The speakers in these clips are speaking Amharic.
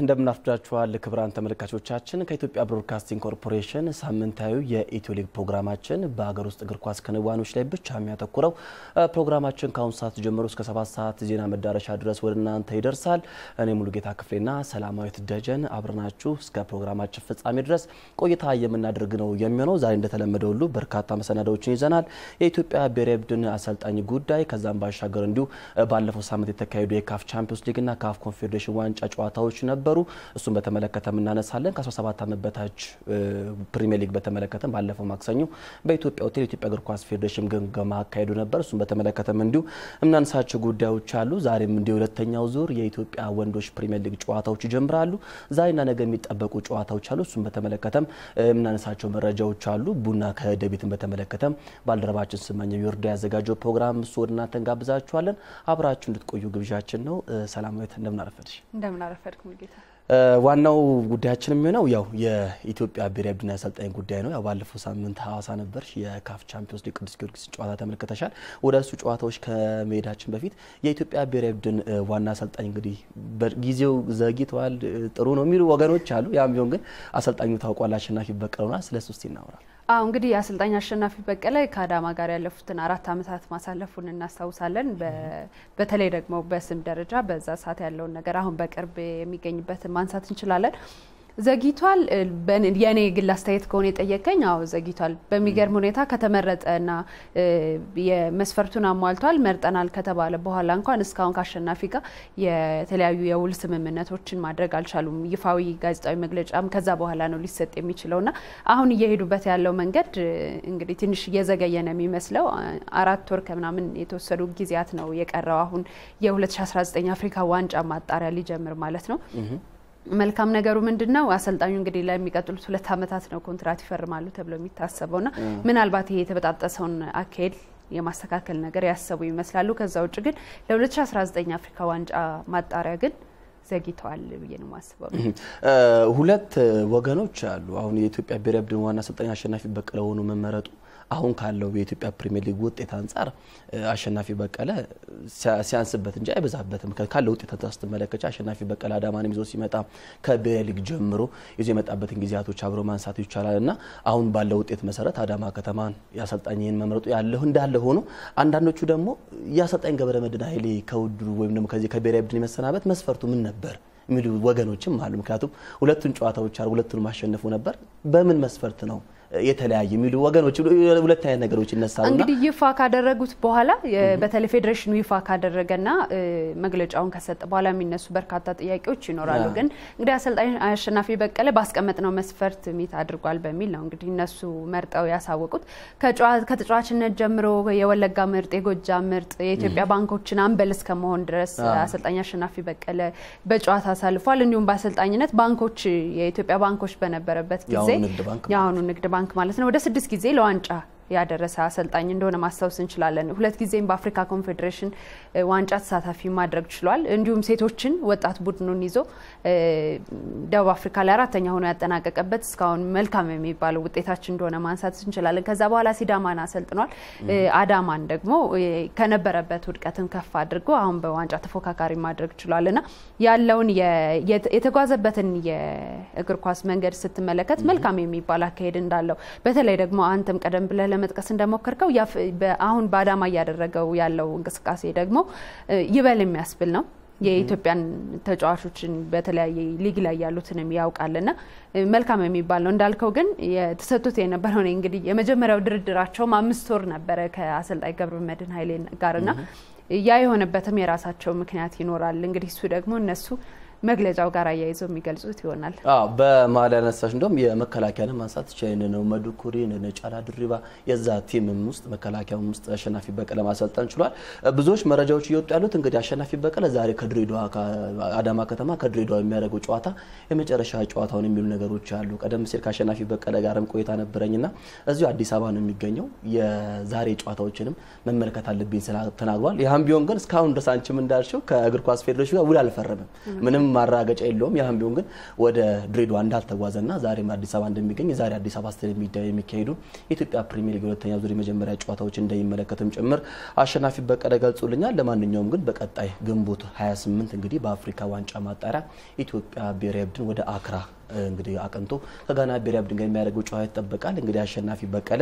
እንደምናፍዳችኋል ክብራን ተመልካቾቻችን ከኢትዮጵያ ብሮድካስቲንግ ኮርፖሬሽን ሳምንታዊ የኢትዮ ሊግ ፕሮግራማችን በአገር ውስጥ እግር ኳስ ክንዋኖች ላይ ብቻ የሚያተኩረው ፕሮግራማችን ከአሁን ሰዓት ጀምሮ እስከ 7 ሰዓት ዜና መዳረሻ ድረስ ወደ እናንተ ይደርሳል። እኔ ሙሉጌታ ክፍሌና ሰላማዊት ደጀን አብረናችሁ እስከ ፕሮግራማችን ፍጻሜ ድረስ ቆይታ የምናደርግ ነው የሚሆነው። ዛሬ እንደተለመደው ሁሉ በርካታ መሰናዶዎችን ይዘናል። የኢትዮጵያ ብሔራዊ ቡድን አሰልጣኝ ጉዳይ ከዛም ባሻገር እንዲሁ ባለፈው ሳምንት የተካሄዱ የካፍ ቻምፒዮንስ ሊግ እና ካፍ ኮንፌዴሬሽን ዋንጫ ጨዋታዎች ነበሩ። እሱን በተመለከተ እናነሳለን። ከ17 ዓመት በታች ፕሪሚየር ሊግ በተመለከተ ባለፈው ማክሰኞ በኢትዮጵያ ሆቴል የኢትዮጵያ እግር ኳስ ፌዴሬሽን ግምገማ አካሄዱ ነበር። እሱን በተመለከተ እንዲሁ እናነሳቸው ጉዳዮች አሉ። ዛሬም እንዲሁ ሁለተኛው ዙር የኢትዮጵያ ወንዶች ፕሪሚየር ሊግ ጨዋታዎች ይጀምራሉ። ዛሬና ነገ የሚጠበቁ ጨዋታዎች አሉ። እሱን በተመለከተ እናነሳቸው መረጃዎች አሉ። ቡና ከደቢትን በተመለከተ ባልደረባችን ስማኘው ይወርዳ ያዘጋጀው ፕሮግራም እሱ ወደ እናንተ እንጋብዛችኋለን። አብራችሁ እንድትቆዩ ግብዣችን ነው። ሰላማዊት እንደምናረፈድሽ እንደምናረፈድኩ ሙሉጌታ ዋናው ጉዳያችን የሚሆነው ያው የኢትዮጵያ ብሔራዊ ቡድን አሰልጣኝ ጉዳይ ነው። ያው ባለፈው ሳምንት ሐዋሳ ነበር የካፍ ቻምፒዮንስ ሊግ ቅዱስ ጊዮርጊስ ጨዋታ ተመልክተሻል። ወደ እሱ ጨዋታዎች ከመሄዳችን በፊት የኢትዮጵያ ብሔራዊ ቡድን ዋና አሰልጣኝ እንግዲህ በጊዜው ዘግይቷል ጥሩ ነው የሚሉ ወገኖች አሉ። ያም ቢሆን ግን አሰልጣኙ ታውቋል አሸናፊ በቀለውና ስለሱ እስቲ እናወራ። እንግዲህ አሰልጣኝ አሸናፊ በቀለ ከአዳማ ጋር ያለፉትን 4 አመታት ማሳለፉን እናስታውሳለን። በተለይ ደግሞ በስም ደረጃ በዛ ሰዓት ያለው ነገር አሁን በቅርብ የሚገኝበት ማንሳት እንችላለን። ዘግይቷል የኔ ግል አስተያየት ከሆነ የጠየቀኝ ዘግይቷል በሚገርም ሁኔታ ከተመረጠና የመስፈርቱን አሟልቷል መርጠናል ከተባለ በኋላ እንኳን እስካሁን ካሸናፊ ጋር የተለያዩ የውል ስምምነቶችን ማድረግ አልቻሉም። ይፋዊ ጋዜጣዊ መግለጫም ከዛ በኋላ ነው ሊሰጥ የሚችለውና አሁን እየሄዱበት ያለው መንገድ እንግዲህ ትንሽ እየዘገየ ነው የሚመስለው። 4 ወር ከምናምን የተወሰዱ ጊዜያት ነው የቀረው አሁን የ2019 አፍሪካ ዋንጫ ማጣሪያ ሊጀምር ማለት ነው። መልካም ነገሩ ምንድነው አሰልጣኙ እንግዲህ ለሚቀጥሉት 2 አመታት ነው ኮንትራት ይፈርማሉ ተብሎ የሚታሰበውና ምናልባት ይሄ የተበጣጠሰውን አካሄድ የማስተካከል ነገር ያሰቡ ይመስላሉ። ከዛው ውጭ ግን ለ2019 አፍሪካ ዋንጫ ማጣሪያ ግን ዘግይቷል ብዬ ነው ማስበው። ሁለት ወገኖች አሉ። አሁን የኢትዮጵያ ብሔራዊ ቡድን ዋና አሰልጣኝ አሸናፊ በቀለ ሆኖ መመረጡ አሁን ካለው የኢትዮጵያ ፕሪሚየር ሊግ ውጤት አንፃር አሸናፊ በቀለ ሲያንስበት እንጂ አይበዛበትም። ካለው ውጤት ተስተመለከተ አሸናፊ በቀለ አዳማንም ይዞ ሲመጣ ከብሔራዊ ሊግ ጀምሮ ይዞ የመጣበትን ጊዜያቶች አብሮ ማንሳት ይቻላልና አሁን ባለው ውጤት መሰረት አዳማ ከተማን ያሰልጣኝን መምረጡ ያለው እንዳለ ሆኖ አንዳንዶቹ ደግሞ ያሰልጣኝ ገብረመድህን ኃይሌ ከውድሩ ወይም ደግሞ ከዚህ ከብሔራዊ ቡድን መሰናበት መስፈርቱ ምን ነበር የሚሉ ወገኖችም አሉ። ምክንያቱም ሁለቱን ጨዋታዎች አር ሁለቱን ማሸነፉ ነበር በምን መስፈርት ነው የተለያየ የሚሉ ወገኖች ሁለት አይነት ነገሮች ይነሳሉና እንግዲህ ይፋ ካደረጉት በኋላ በተለይ ፌዴሬሽኑ ይፋ ካደረገና መግለጫውን ከሰጠ በኋላ የሚነሱ በርካታ ጥያቄዎች ይኖራሉ። ግን እንግዲህ አሰልጣኝ አሸናፊ በቀለ ባስቀመጥነው መስፈርት ሚት አድርጓል በሚል ነው እንግዲህ እነሱ መርጠው ያሳወቁት። ከተጫዋችነት ጀምሮ የወለጋ ምርጥ የጎጃም ምርጥ የኢትዮጵያ ባንኮችን አምበል እስከመሆን ድረስ አሰልጣኝ አሸናፊ በቀለ በጨዋታ አሳልፏል። እንዲሁም በአሰልጣኝነት ባንኮች የኢትዮጵያ ባንኮች በነበረበት ጊዜ ያሁኑ ንግድ ባንክ ማለት ነው ወደ 6 ጊዜ ለዋንጫ ያደረሰ አሰልጣኝ እንደሆነ ማስተዋወስ እንችላለን። 2 ጊዜም በአፍሪካ ኮንፌዴሬሽን ዋንጫ ተሳታፊ ማድረግ ችሏል። እንዲሁም ሴቶችን ወጣት ቡድኑን ይዞ ደቡብ አፍሪካ ላይ 4ኛ ሆኖ ያጠናቀቀበት እስካሁን መልካም የሚባለው ውጤታችን እንደሆነ ማንሳት እንችላለን። ከዛ በኋላ ሲዳማን አሰልጥኗል። አዳማን ደግሞ ከነበረበት ውድቀትን ከፍ አድርጎ አሁን በዋንጫ ተፎካካሪ ማድረግ ችሏልና ያለውን የተጓዘበትን የእግር ኳስ መንገድ ስትመለከት መልካም የሚባል አካሄድ እንዳለው በተለይ ደግሞ አንተም ቀደም ብለ ለመጥቀስ እንደሞከርከው አሁን ባዳማ ያደረገው ያለው እንቅስቃሴ ደግሞ ይበል የሚያስብል ነው። የኢትዮጵያን ተጫዋቾችን በተለያየ ሊግ ላይ ያሉትንም ያውቃልና መልካም የሚባል ነው። እንዳልከው ግን የተሰጡት የነበረው ነው እንግዲህ የመጀመሪያው ድርድራቸው 5 ወር ነበር ከአሰልጣኝ ገብረመድህን ኃይሌ ጋርና ያ የሆነበትም የራሳቸው ምክንያት ይኖራል። እንግዲህ እሱ ደግሞ እነሱ መግለጫው ጋር ያይዘው የሚገልጹት ይሆናል። በማሊያ ነሳሽ እንደም የመከላከያን ማንሳት ቻይና ነው መዱኩሪን ነጫላ ድሪባ የዛ ቲምም ውስጥ መከላከያው ውስጥ አሸናፊ በቀለ ማሰልጣን ችሏል። ብዙዎች መረጃዎች ይወጡ ያሉት እንግዲህ አሸናፊ በቀለ ዛሬ ከድሬዳዋ አዳማ ከተማ ከድሬዳዋ የሚያደርገው ጨዋታ የመጨረሻ ጨዋታውን የሚሉ ነገሮች አሉ። ቀደም ሲል ከአሸናፊ በቀለ ጋርም ቆይታ ነበረኝና እዚሁ አዲስ አበባ ነው የሚገኘው የዛሬ ጨዋታዎችንም መመልከት አለብኝ ተናግሯል። ያም ቢሆን ግን እስካሁን ድረስ አንቺም እንዳልሽው ከእግር ኳስ ፌዴሬሽኑ ጋር ውል አልፈረመም። ምንም ምንም ማራገጫ የለውም ያም ቢሆን ግን ወደ ድሬዳዋ እንዳልተጓዘና ዛሬም አዲስ አበባ እንደሚገኝ ዛሬ አዲስ አበባ ስቴዲየም የሚካሄዱ የኢትዮጵያ ፕሪሚየር ሊግ ሁለተኛ ዙር የመጀመሪያ ጨዋታዎች እንደሚመለከትም ጭምር አሸናፊ በቀለ ገልጾልኛል። ለማንኛውም ግን በቀጣይ ግንቦት 28 እንግዲህ በአፍሪካ ዋንጫ ማጣሪያ ኢትዮጵያ ብሔራዊ ቡድን ወደ አክራ እንግዲህ አቀንቶ ከጋና ብሔራዊ ቡድን ጋር የሚያደርገው ጨዋታ ይጠበቃል። እንግዲህ አሸናፊ በቀለ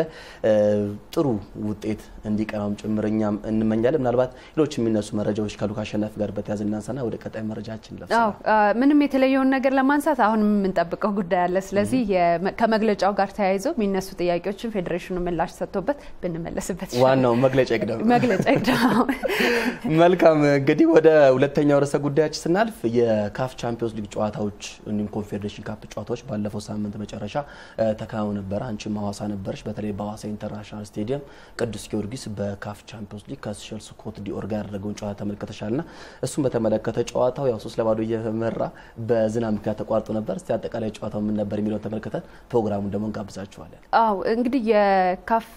ጥሩ ውጤት እንዲቀናውም ጭምርኛም እንመኛለን። ምናልባት ሌሎች የሚነሱ መረጃዎች ካሉ ከአሸናፊ ጋር በተያያዘ እናንሳና ወደ ቀጣይ መረጃችን ለፍሰናል። ምንም የተለየውን ነገር ለማንሳት አሁን የምንጠብቀው ጉዳይ አለ። ስለዚህ ከመግለጫው ጋር ተያይዞ የሚነሱ ጥያቄዎችን ፌዴሬሽኑ ምላሽ ሰጥቶበት ብንመለስበት ዋናው መግለጫ ይቅደም። መልካም እንግዲህ ወደ ሁለተኛው ርዕሰ ጉዳያችን ስናልፍ የካፍ ቻምፒዮንስ ሊግ ጨዋታዎች እንዲሁም ኮንፌዴሬሽን ጨዋታዎች ባለፈው ሳምንት መጨረሻ ተካሂደው ነበር። አንቺም ሐዋሳ ነበርሽ። በተለይ በሐዋሳ ኢንተርናሽናል ስቴዲየም ቅዱስ ጊዮርጊስ በካፍ ቻምፒዮንስ ሊግ ከሴሸልስ ኮት ዲኦር ጋር ያደረገውን ጨዋታ ተመልክተሻልና እሱን በተመለከተ ጨዋታው ያው 3-2 እየመራ በዝናብ ምክንያት ተቋርጦ ነበር። እስቲ አጠቃላይ ጨዋታው ምን ነበር የሚለው ተመልክተን ፕሮግራሙን ደግሞ እንጋብዛችኋለን። እንግዲህ የካፍ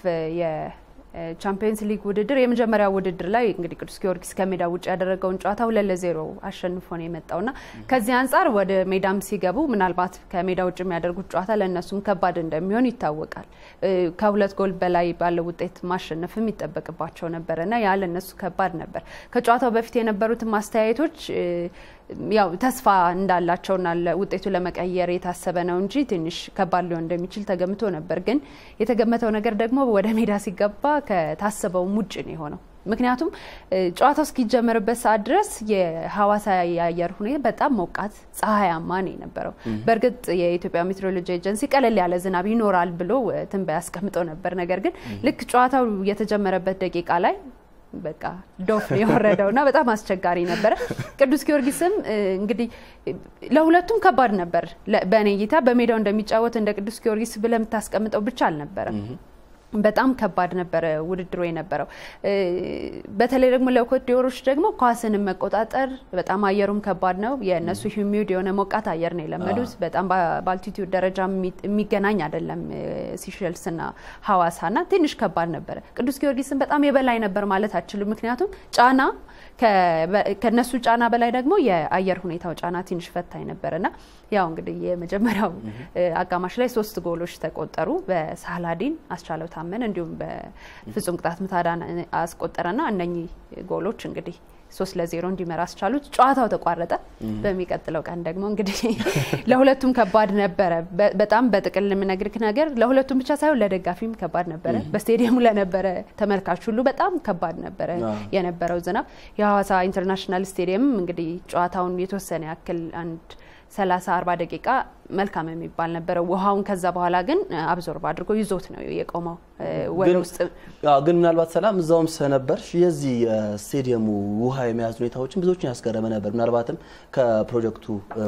ቻምፒየንስ ሊግ ውድድር የመጀመሪያው ውድድር ላይ እንግዲህ ቅዱስ ጊዮርጊስ ከሜዳ ውጭ ያደረገውን ጨዋታ 2-0 አሸንፎ ነው የመጣውና ከዚህ አንፃር ወደ ሜዳም ሲገቡ ምናልባት ከሜዳ ውጭ የሚያደርጉት ጨዋታ ለነሱም ከባድ እንደሚሆን ይታወቃል። ከሁለት ጎል በላይ ባለው ውጤት ማሸነፍም ይጠበቅባቸው ነበርና ያ ለነሱ ከባድ ነበር። ከጨዋታው በፊት የነበሩት ማስተያየቶች ያው ተስፋ እንዳላቸውና ውጤቱ ለመቀየር የታሰበ ነው እንጂ ትንሽ ከባድ ሊሆን እንደሚችል ተገምቶ ነበር። ግን የተገመተው ነገር ደግሞ ወደ ሜዳ ሲገባ ከታሰበው ውጭ ነው የሆነው። ምክንያቱም ጨዋታው እስኪጀመርበት ሰዓት ድረስ የሐዋሳ የአየር ሁኔታ በጣም ሞቃት ፀሐያማ ነው የነበረው። በእርግጥ የኢትዮጵያ ሜትሮሎጂ ኤጀንሲ ቀለል ያለ ዝናብ ይኖራል ብሎ ትንበያ አስቀምጦ ነበር። ነገር ግን ልክ ጨዋታው የተጀመረበት ደቂቃ ላይ በቃ ዶፍ የወረደውና በጣም አስቸጋሪ ነበር። ቅዱስ ጊዮርጊስም እንግዲህ ለሁለቱም ከባድ ነበር። በእኔ እይታ በሜዳው እንደሚጫወት እንደ ቅዱስ ጊዮርጊስ ብለም ታስቀምጠው ብቻ አልነበረም። በጣም ከባድ ነበር ውድድሩ የነበረው። በተለይ ደግሞ ለኮት ዲኦሮች ደግሞ ኳስን መቆጣጠር በጣም አየሩም ከባድ ነው። የነሱ ሂዩሚድ የሆነ ሞቃት አየር ነው የለመዱት። በጣም በአልቲቲዩድ ደረጃ የሚገናኝ አይደለም ሲሸልስና ሐዋሳና ትንሽ ከባድ ነበር። ቅዱስ ጊዮርጊስን በጣም የበላይ ነበር ማለት አችልም። ምክንያቱም ጫና ከነሱ ጫና በላይ ደግሞ የአየር ሁኔታው ጫና ትንሽ ፈታኝ ነበርና ያው እንግዲህ የመጀመሪያው አጋማሽ ላይ 3 ጎሎች ተቆጠሩ። በሳላዲን አስቻለው ታመነ እንዲሁም በፍጹም ቅጣት ምታዳን አስቆጠረና እነኚህ ጎሎች እንግዲህ 3-0 እንዲመራ አስቻሉት። ጨዋታው ተቋረጠ። በሚቀጥለው ቀን ደግሞ እንግዲህ ለሁለቱም ከባድ ነበር። በጣም በጥቅል ለምነግርክ ነገር ለሁለቱም ብቻ ሳይሆን ለደጋፊም ከባድ ነበር። በስቴዲየሙ ለነበረ ተመልካች ሁሉ በጣም ከባድ ነበር የነበረው ዝናብ። የሐዋሳ ኢንተርናሽናል ስቴዲየም እንግዲህ ጨዋታውን የተወሰነ ያክል 30-40 ደቂቃ መልካም የሚባል ነበር። ውሃውን ከዛ በኋላ ግን አብዞርብ አድርጎ ይዞት ነው የቆመው ወደ ውስጥ። ግን ምናልባት ሰላም እዛውም ሰነበርሽ የዚህ ስቴዲየሙ ውሃ የሚያዝ ሁኔታዎችን ብዙዎችን ያስገረመ ነበር። ምናልባትም ከፕሮጀክቱ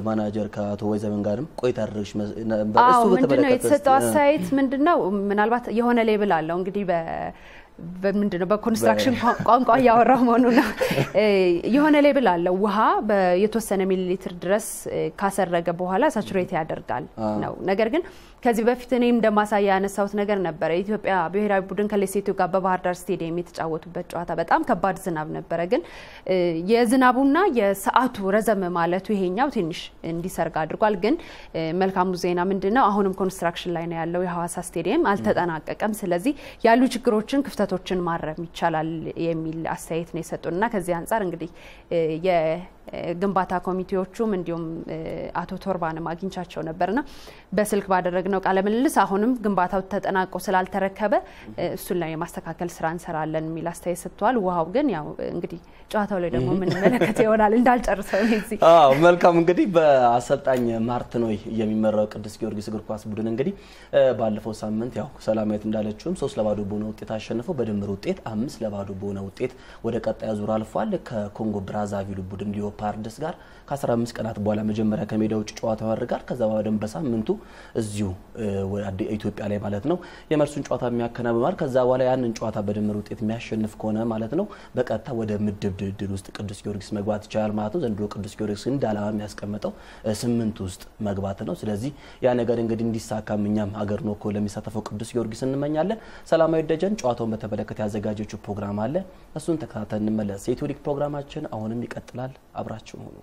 ማናጀር ከአቶ ወይዘመን ጋርም ቆይታ አድርገሽ ነበር። እሱ ምንድነው የተሰጠው አስተያየት ምንድነው? ምናልባት የሆነ ሌብል አለው እንግዲህ በምንድነው በኮንስትራክሽን ቋንቋ ያወራው መሆኑ ነው። የሆነ ሌብል አለው ውሃ በየተወሰነ ሚሊ ሊትር ድረስ ካሰረገ በኋላ ሳቹሬት ያደርጋል ነው። ነገር ግን ከዚህ በፊት እኔም እንደማሳያ ያነሳውት ነገር ነበር። ኢትዮጵያ ብሔራዊ ቡድን ከሌሴቶ ጋር በባህር ዳር ስቴዲየም የተጫወቱበት ጨዋታ በጣም ከባድ ዝናብ ነበር። ግን የዝናቡና የሰዓቱ ረዘም ማለቱ ይሄኛው ትንሽ እንዲሰርግ አድርጓል። ግን መልካሙ ዜና ምንድነው? አሁንም ኮንስትራክሽን ላይ ነው ያለው የሐዋሳ ስቴዲየም አልተጠናቀቀም። ስለዚህ ያሉ ችግሮችን ክፍተቶችን ማረም ይቻላል የሚል አስተያየት ነው የሰጡና ከዚህ አንፃር እንግዲህ የግንባታ ኮሚቴዎቹም እንዲሁም አቶ ቶርባንም አግኝቻቸው ነበርና በስልክ ባደረግነው ቃለ ምልልስ አሁንም ግንባታው ተጠናቆ ስላልተረከበ እሱን ላይ የማስተካከል ስራ እንሰራለን የሚል አስተያየት ሰጥቷል። ውሃው ግን ያው እንግዲህ ጨዋታው ላይ ደግሞ ምን መለከት ይሆናል እንዳልጨርሰው እዚህ። መልካም እንግዲህ በአሰልጣኝ ማርቲኖይ የሚመራው ቅዱስ ጊዮርጊስ እግር ኳስ ቡድን እንግዲህ ባለፈው ሳምንት ያው ሰላማዊት እንዳለችውም 3-2 በሆነ ውጤት አሸንፈው በድምር ውጤት 5-2 በሆነ ውጤት ወደ ቀጣዩ ዙር አልፏል። ከኮንጎ ብራዛቪል ቡድን ሊዮፓርድስ ጋር ከ15 ቀናት በኋላ መጀመሪያ ከሜዳ ውጭ ጨዋታው ያደርጋል። ከዛ በኋላ በሳምንቱ እዚሁ ኢትዮጵያ ላይ ማለት ነው የመርሱን ጨዋታ የሚያከናውናል። ከዛ በኋላ ያንን ጨዋታ በድምር ውጤት የሚያሸንፍ ከሆነ ማለት ነው በቀጥታ ወደ ምድብ ድርድር ውስጥ ቅዱስ ጊዮርጊስ መግባት ይችላል ማለት ነው። ዘንድሮ ቅዱስ ጊዮርጊስ እንዳላማ የሚያስቀምጠው 8 ውስጥ መግባት ነው። ስለዚህ ያ ነገር እንግዲህ እንዲሳካም እኛም ሀገር ነው እኮ ለሚሳተፈው ቅዱስ ጊዮርጊስ እንመኛለን። ሰላማዊ ደጀን ጨዋታውን በተመለከተ ያዘጋጀችው ፕሮግራም አለ። እሱን ተከታተልን እንመለስ። የኢትዮሊግ ፕሮግራማችን አሁንም ይቀጥላል። አብራችሁ ሁኑ።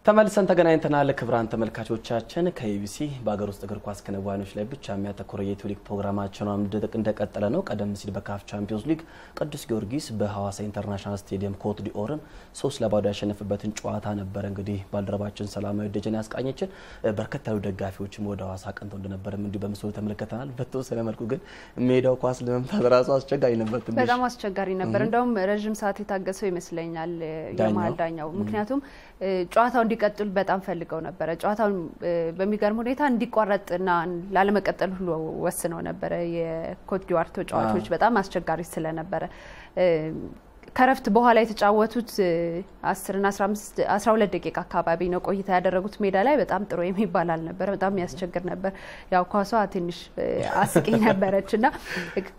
ተመልሰን ተገናኝተናል ክብራን ተመልካቾቻችን ከኢቢሲ በአገር ውስጥ እግር ኳስ ክንዋኔዎች ላይ ብቻ የሚያተኩረው የኢትዮ ሊግ ፕሮግራማችን እንደቀጠለ ነው። ቀደም ሲል በካፍ ቻምፒዮንስ ሊግ ቅዱስ ጊዮርጊስ በሐዋሳ ኢንተርናሽናል ስቴዲየም ኮት ዲኦርን 3-2 ያሸነፈበትን ጨዋታ ነበር እንግዲህ ባልደረባችን ሰላማዊ ደጀን ያስቃኘችን። በርካታው ደጋፊዎችም ወደ ሐዋሳ ቀንተው እንደነበረም እንዲህ በምስሉ ተመልክተናል። በተወሰነ መልኩ ግን ሜዳው ኳስ ለመምታት ራሱ አስቸጋሪ ነበር። በጣም አስቸጋሪ ነበር። እንደውም ረጅም ሰዓት የታገሰው ይመስለኛል የመሃል ዳኛው። ምክንያቱም ጨዋታው እንዲቀጥል በጣም ፈልገው ነበር። ጨዋታው በሚገርም ሁኔታ እንዲቋረጥና ላለመቀጠል ሁሉ ወስነው ነበር። የኮት ዲዋር ተጫዋቾች በጣም አስቸጋሪ ስለነበረ ከረፍት በኋላ የተጫወቱት 10 እና 12 ደቂቃ አካባቢ ነው ቆይታ ያደረጉት ሜዳ ላይ በጣም ጥሩ የሚባል አልነበረ። በጣም ያስቸግር ነበር። ያው ኳሷ ትንሽ አስቂ ነበረችና